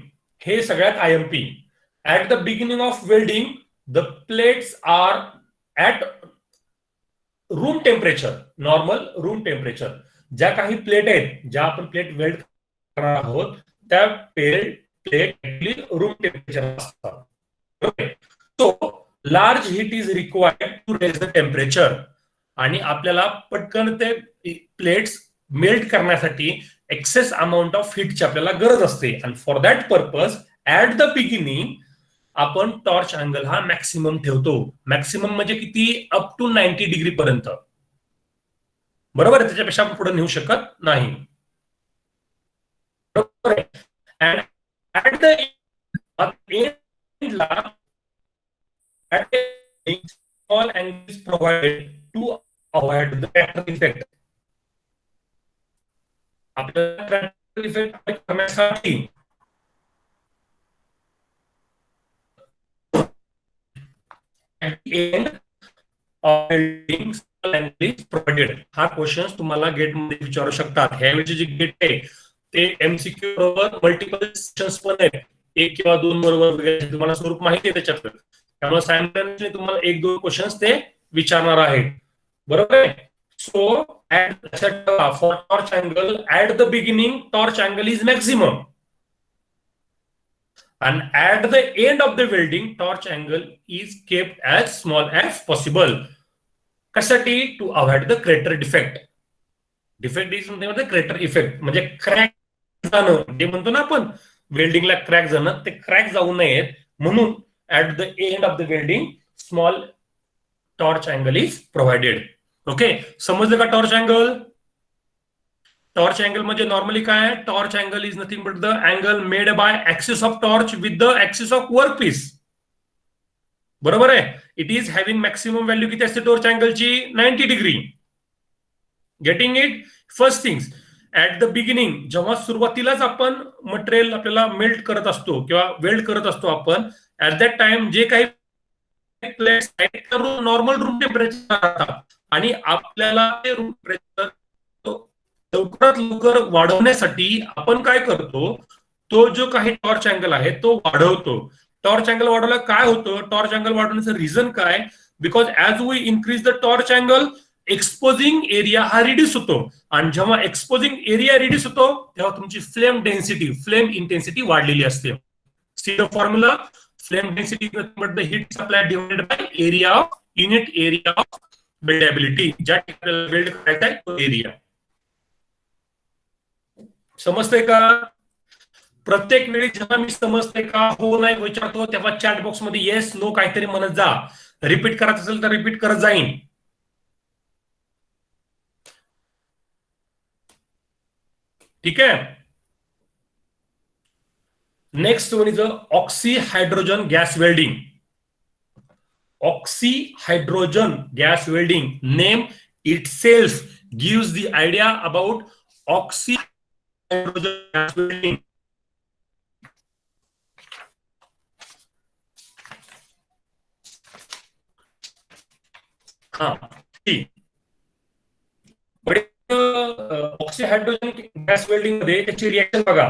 हे सगळ्यात IMP. At the beginning of welding the plates are at room temperature, normal room temperature. ज्या काही प्लेट आहेत, ज्या आपण प्लेट वेल्ड करणार आहोत, त्या प्लेट रूम टेम्परेचर असतात. So large heat is required to raise the temperature. आणि आपल्याला पटकन ते प्लेट्स मेल्ट करण्यासाठी एक्सेस अमाऊंट ऑफ हीटची आपल्याला गरज असते. आणि for that purpose at the beginning आपण टॉर्च अँगल हा मॅक्सिमम ठेवतो. मॅक्सिमम म्हणजे किती? अप टू 90 डिग्री पर्यंत. बरोबर आहे, त्याच्यापेक्षा आपण पुढे नेऊ शकत नाही. बरोबर आहे. ऍट द एंडला small angle is provided to avoid the crater effect. आपल्याला crater effect करण्यासाठी at the end of building small angle is provided. हा क्वेश्चन तुम्हाला गेट मध्ये विचारू शकतात. ह्यावेळी जे गेट आहे ते एमसीक्यू बरोबर मल्टिपल क्वेश्चन्स पण आहेत, 1 किंवा 2 बरोबर वगैरे तुम्हाला स्वरूप माहिती आहे त्याच्यातलं. त्यामुळे सायमल्टेनियसली तुम्हाला 1-2 क्वेश्चन्स ते विचारणार आहेत. बरोबर आहे. So for torch angle at the beginning torch angle is maximum, and at the end of the welding torch angle is kept as small as possible. कशासाठी? To avoid the crater defect. Defect is मध्ये crater effect म्हणजे crack जाणं, जे म्हणतो ना आपण वेल्डिंगला crack जाणं, ते क्रॅक जाऊ नयेत म्हणून at the end of the welding small torch angle is provided. Okay, समजलं का टॉर्च अँगल? टॉर्च अँगल म्हणजे नॉर्मली काय? Torch angle is nothing but the angle made by axis of torch with the axis of work piece. बरोबर आहे. It is having maximum value किती असते torch अँगलची? 90 degree. Getting it? First things, at the beginning जेव्हा सुरुवातीलाच आपण material आपल्याला melt करत असतो किंवा वेल्ड करत असतो आपण, ऍट दॅट टाइम जे काही प्लेट्स नॉर्मल रूम टेम्परेचर राहतात आणि आपल्याला ते रूम टेम्परेचर लवकरात लवकर वाढवण्यासाठी आपण काय करतो? तो जो काही टॉर्च अँगल आहे तो वाढवतो. टॉर्च अँगल वाढवला काय होतं? टॉर्च अँगल वाढवण्याचं रिझन काय? Because as we increase the torch angle exposing area हा रिड्यूस होतो. आणि जेव्हा एक्सपोजिंग एरिया रिड्यूस होतो तेव्हा तुमची फ्लेम डेन्सिटी, फ्लेम इंटेन्सिटी वाढलेली असते. See the formula. Flame density but the heat supply divided by area of unit area of buildability. ज्या ठिकाणी बिल्ड करायचा आहे तो एरिया. समजतंय का? प्रत्येक वेळी जेव्हा मी समजतंय का हो नाही विचारतो तेव्हा चॅट बॉक्स मध्ये येस नो काहीतरी म्हणत जा. रिपीट करायचं असेल तर रिपीट करत जाईन. ठीक आहे. Next one is oxyhydrogen gas welding. Oxyhydrogen gas welding name itself gives the idea about oxyhydrogen gas welding. Oxy hydrogen gas welding मध्ये त्याची रिएक्शन बघा.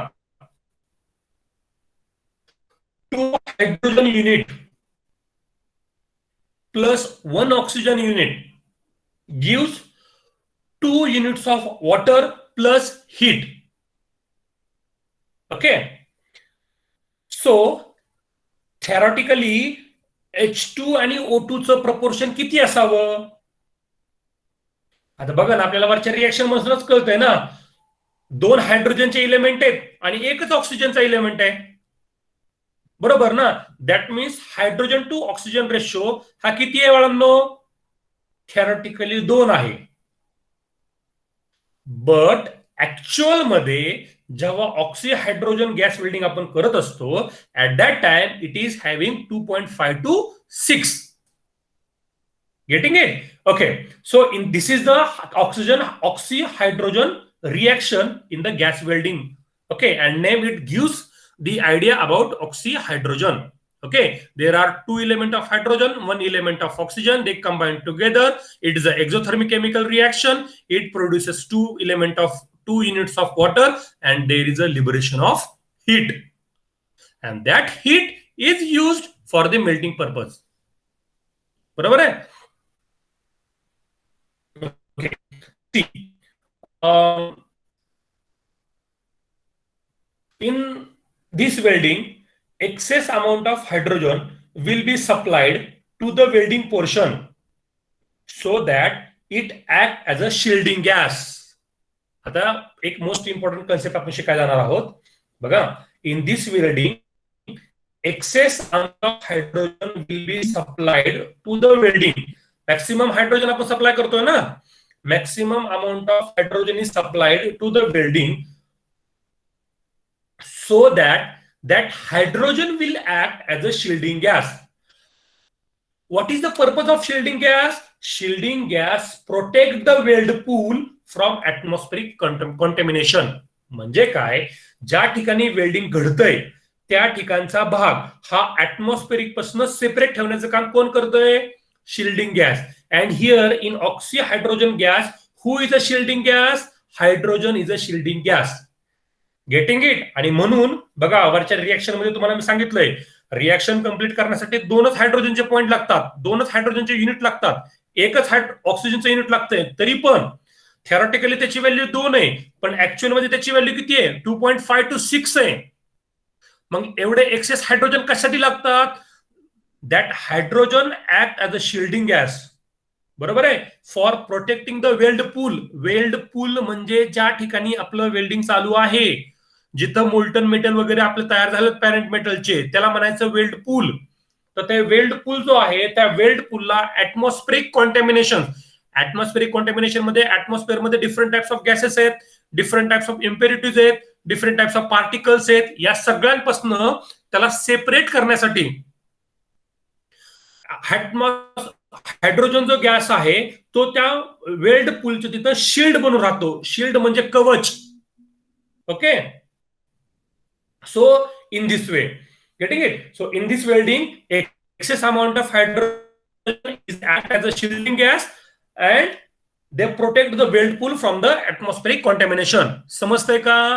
2 hydrogen unit plus 1 oxygen unit gives 2 units of water plus heat. Okay. So theoretically H2 आणि O2 चं proportion किती असावं? आता बघा ना, आपल्याला वरच्या रिएक्शन मधूनच कळतंय ना, 2 हायड्रोजनचे इलेमेंट आहेत आणि एकच ऑक्सिजनचा इलेमेंट आहे, बरोबर ना. That means hydrogen two oxygen ratio हा किती आहे बाळांनो? थेरॉटिकली 2 आहे. बट ऍक्च्युअल मध्ये जेव्हा ऑक्सी हायड्रोजन गॅस वेल्डिंग आपण करत असतो, at that time it is having 2.5 to 6. Getting it? Okay. So this is the oxy hydrogen reaction in the gas welding. Okay, and name it gives the idea about oxy hydrogen. Okay, there are 2 elements of hydrogen, 1 element of oxygen. They combine together. It is an exothermic chemical reaction. It produces 2 units of water, and there is a liberation of heat. And that heat is used for the melting purpose. बरोबर आहे? Okay. See, in this welding, excess amount of hydrogen will be supplied to the welding portion so that it act as a shielding gas. आता एक most important concept आपण शिकायला जाणार आहोत. बघा, इन this welding excess amount of hydrogen will be supplied to the welding. Maximum hydrogen आपण supply करतोय ना, maximum amount of hydrogen is supplied to the welding so that hydrogen will act as a shielding gas. What is the purpose of shielding gas? Shielding gas protect the weld pool from atmospheric contamination. म्हणजे काय, ज्या ठिकाणी welding घडतंय त्या ठिकाणचा भाग हा atmospheric पासून सेपरेट ठेवण्याचं काम कोण करतोय? shielding gas. And here in oxyhydrogen gas, who is a shielding gas? Hydrogen is a shielding gas. Getting it? आणि म्हणून बघा, वरच्या रिएक्शन मध्ये तुम्हाला मी सांगितलंय, रिएक्शन कंप्लीट करण्यासाठी 2च हायड्रोजनचे पॉइंट लागतात, 2च हायड्रोजनचे युनिट लागतात, एकच ऑक्सिजनचं युनिट लागतंय. तरी पण थेरॉटिकली त्याची व्हॅल्यू 2 आहे, पण ऍक्च्युअल मध्ये त्याची व्हॅल्यू किती आहे? 2.5 to 6 आहे. मग एवढे एक्सेस हायड्रोजन कशासाठी लागतात? that hydrogen act as a shielding gas. बरोबर आहे, for protecting the weld pool. Weld pool म्हणजे ज्या ठिकाणी आपलं वेल्डिंग चालू आहे, जिथं मोल्टन मेटल वगैरे आपले तयार झाले पॅरेंट मेटलचे, त्याला म्हणायचं वेल्ड पूल. तर ते वेल्ड पूल जो आहे, त्या weld पूलला atmospheric contamination, atmospheric contamination मध्ये ऍटमॉस्फेअर मध्ये डिफरंट टाइप्स ऑफ गॅसेस आहेत, डिफरंट टाइप्स ऑफ इम्प्युरिटीज आहेत, डिफरंट टाइप्स ऑफ पार्टिकल्स आहेत. या सगळ्यांपासून त्याला सेपरेट करण्यासाठी हायड्रोजन जो गॅस आहे तो त्या वेल्ड पूलच्या तिथं शिल्ड बनून राहतो. शिल्ड म्हणजे कवच. Okay, so in this way, getting it? So in this welding excess amount of hydrogen is act as a shielding gas and they protect the weld pool from the atmospheric contamination. समजतंय का?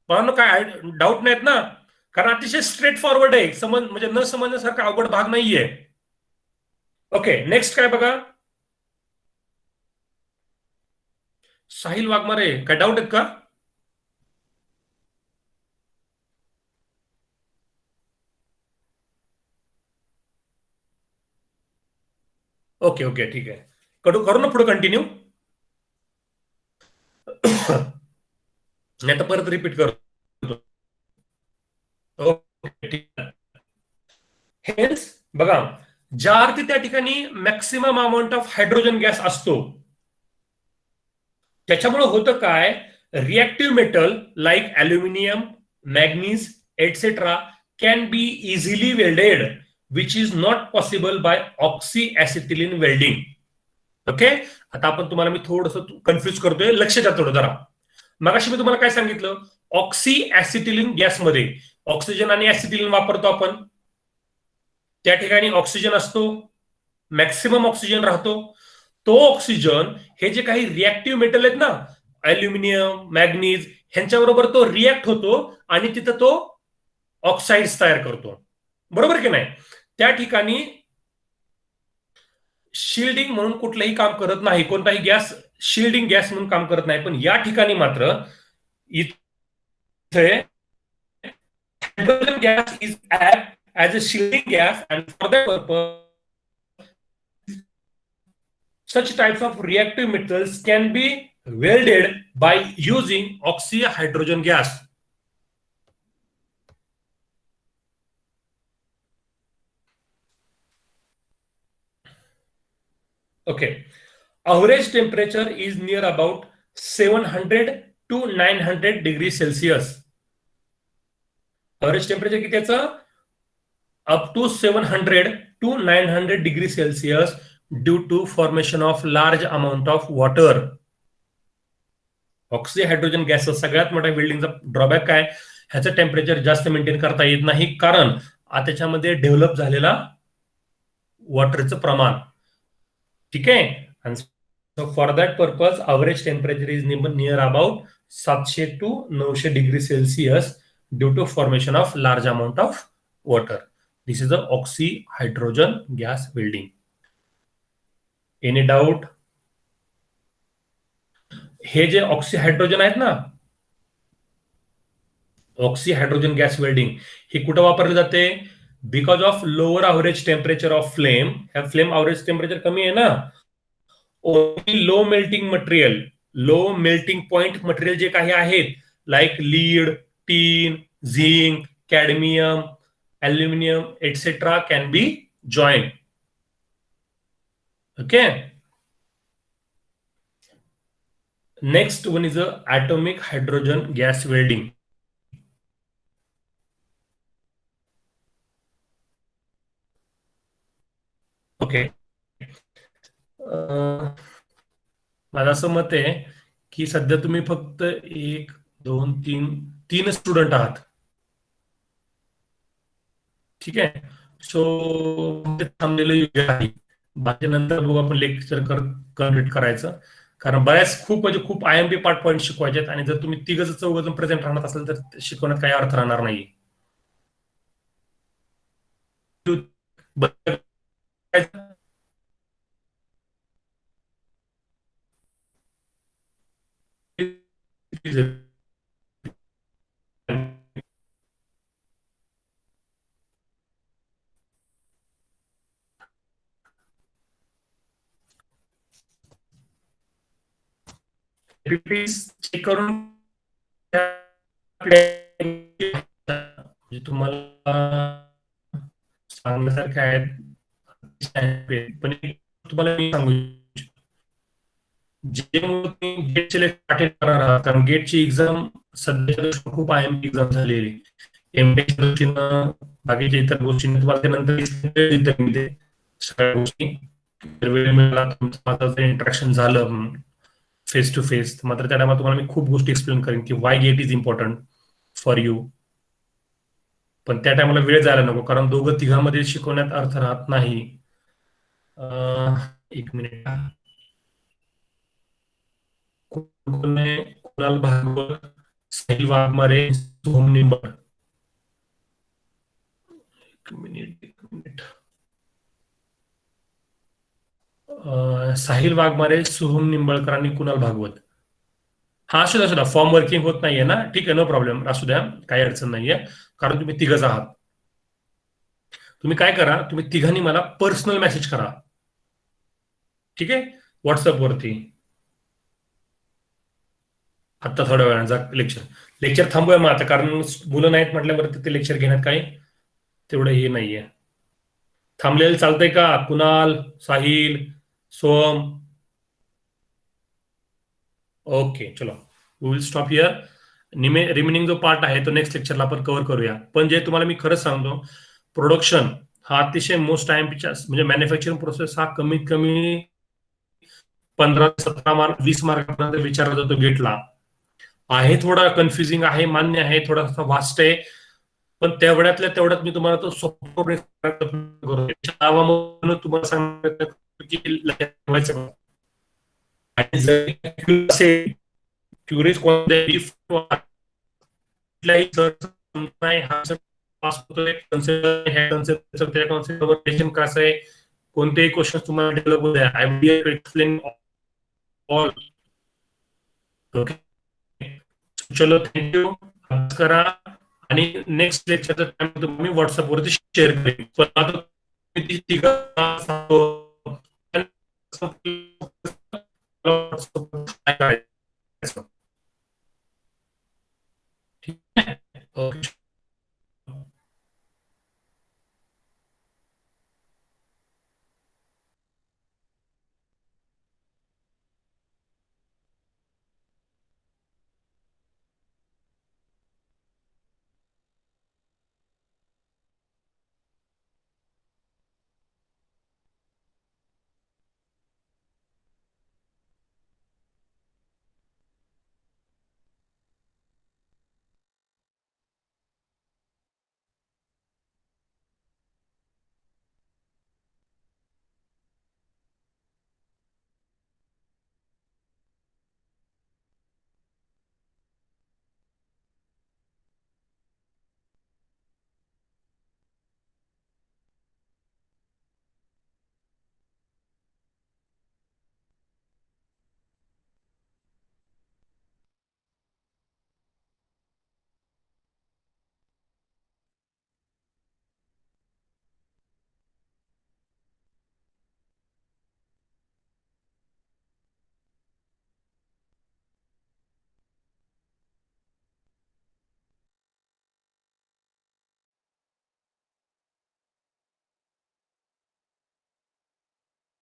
पण काय doubt नाहीत ना? कारण अतिशय straight forward आहे, म्हणजे न समजण्यासारखा अवघड भाग नाहीये. ओके, नेक्स्ट काय बघा, साहिल वाघमारे, काय डाऊट आहेत का? ओके ओके, ठीक आहे, करू ना पुढे कंटिन्यू. नाही तर परत रिपीट करू. हेन्स बघा, ज्या अर्थी त्या ठिकाणी maximum amount of hydrogen gas असतो, त्याच्यामुळे होतं काय, reactive metal like aluminium, manganese etcetera can be easily welded, which is not possible by oxy acetylene welding. Okay, आता आपण तुम्हाला मी थोडंसं कन्फ्युज करतोय, लक्ष द्या थोडं जरा. मगाशी मी तुम्हाला काय सांगितलं, ऑक्सी ऍसिटिलीन गॅसमध्ये ऑक्सिजन आणि ऍसिटिलीन वापरतो आपण. त्या ठिकाणी ऑक्सिजन असतो, मॅक्सिमम ऑक्सिजन राहतो. तो ऑक्सिजन हे जे काही रिॲक्टिव्ह मेटल आहेत ना, अल्युमिनियम, मॅग्नीज, ह्यांच्याबरोबर तो रिॲक्ट होतो आणि तिथं तो ऑक्साईड्स तयार करतो. बरोबर की नाही? त्या ठिकाणी शिल्डिंग म्हणून कुठलंही काम करत नाही, कोणताही गॅस शिल्डिंग गॅस म्हणून काम करत नाही. पण या ठिकाणी मात्र इथे hydrogen gas is act as a shielding gas, and for that purpose such types of reactive metals can be welded by using oxyhydrogen gas. Okay, average temperature is near about 700 to 900 degrees Celsius. Average temperature किती याचं? Up to 700 to 900 degrees Celsius due to formation of large amount of water. ऑक्सिहायड्रोजन गॅसचा सगळ्यात मोठा वेल्डिंगचा drawback काय? ह्याचं temperature जास्त maintain करता येत नाही, कारण त्याच्यामध्ये डेव्हलप झालेला वॉटरचं प्रमाण. ठीक आहे. For that purpose average temperature is near about 700 to 900 degree Celsius due to formation of large amount of water. This is a oxyhydrogen gas welding. Any doubt? हे जे ऑक्सिहायड्रोजन आहेत ना, ऑक्सिहायड्रोजन गॅस वेल्डिंग हे कुठं वापरले जाते? Because of lower average temperature of flame. ह्या flame average temperature कमी आहे ना, only low melting material, low melting point material जे काही आहेत, like lead, tin, zinc, cadmium, aluminium etcetera can B joint. Okay. Next one is a atomic hydrogen gas welding. Okay. माझं असं मत आहे की सध्या तुम्ही फक्त 1, 2, 3 स्टुडंट आहात. ठीक आहे. सो थांबलेलं योग्य आहे. बाकी नंतर बघू आपण लेक्चर कंप्लीट करायचं, कारण बऱ्याच खूप म्हणजे खूप IMP पार्ट पॉईंट शिकवायचे आहेत, आणि जर तुम्ही 3-4 प्रेझेंट राहणार असेल तर शिकवण्यात काही अर्थ राहणार नाही. चेक करून तुम्हाला सांगण्यासारखे आहेत, पण तुम्हाला मी सांगू जे गेटचे अटेंड करणार आहात, कारण गेटची एक्झाम सध्याच्या दृष्टीने खूप IMP एक्झाम झालेली. एमटेकच्या दृष्टीनं बाकीच्या इतर गोष्टींना तुम्हाला त्यानंतर सगळ्या गोष्टी वेळ मिळाला, तुमचं इंटरॅक्शन झालं फेस टू फेस, मात्र त्या टायमात तुम्हाला मी खूप गोष्टी एक्सप्लेन करेन की why gate is important for you. पण त्या टायमाला वेळ जायला नको, कारण दोघं तिघांमध्ये शिकवण्यात अर्थ राहत नाही. 1 मिनिट. कुणाल भागवत, साहिल वाघमारे, सोहम निंबळ. 1 मिनिट. साहिल वाघमारे, सोहम निंबळकर आणि कुणाल भागवत. हा, असू द्या, फॉर्म वर्किंग होत नाहीये ना, ठीक आहे, नो प्रॉब्लेम, असू द्या, काही अडचण नाहीये, कारण तुम्ही तिघच आहात. तुम्ही काय करा, तुम्ही तिघांनी मला पर्सनल मेसेज करा. ठीक आहे, व्हॉट्सअपवरती. आता थोड्या वेळाचा लेक्चर थांबूया मग आता, कारण मुलं नाहीत म्हटल्यावरती ते लेक्चर घेण्यात काही तेवढं हे नाहीये. थांबलेलं चालतंय का? कुणाल, साहिल, सोम? ओके, चलो, we will stop here. Remaining जो पार्ट आहे तो नेक्स्ट लेक्चरला आपण कव्हर करूया. पण जे तुम्हाला मी खरंच सांगतो, प्रोडक्शन हा अतिशय मोस्ट IMPच्या म्हणजे मॅन्युफॅक्चरिंग प्रोसेस हा कमीत कमी 15-17 मार्क 20 मार्कापर्यंत विचारला जातो गेटला. आहे थोडा कन्फ्युजिंग आहे, मान्य आहे, थोडासा वास्ट आहे, पण तेवढ्यातल्या तेवढ्यात मी तुम्हाला तो सोपं नावामधून तुम्हाला सांगतो की लक्षात ठेवायचं. आणि जर क्युरियस कोणत्याही कुठलाही सर नाही हा सर पास होतोय कन्सेप्ट कसं आहे, कोणतेही क्वेश्चन तुम्हाला डेव्हलप होत आहे, I am here to explain all. Okay, चलो थँक्यू. करा आणि नेक्स्ट लेक्चरचा टाइम तुम्ही व्हॉट्सअपवरती शेअर करेन. पण आता तुम्ही ती सांगतो ठीक आहे. ओके.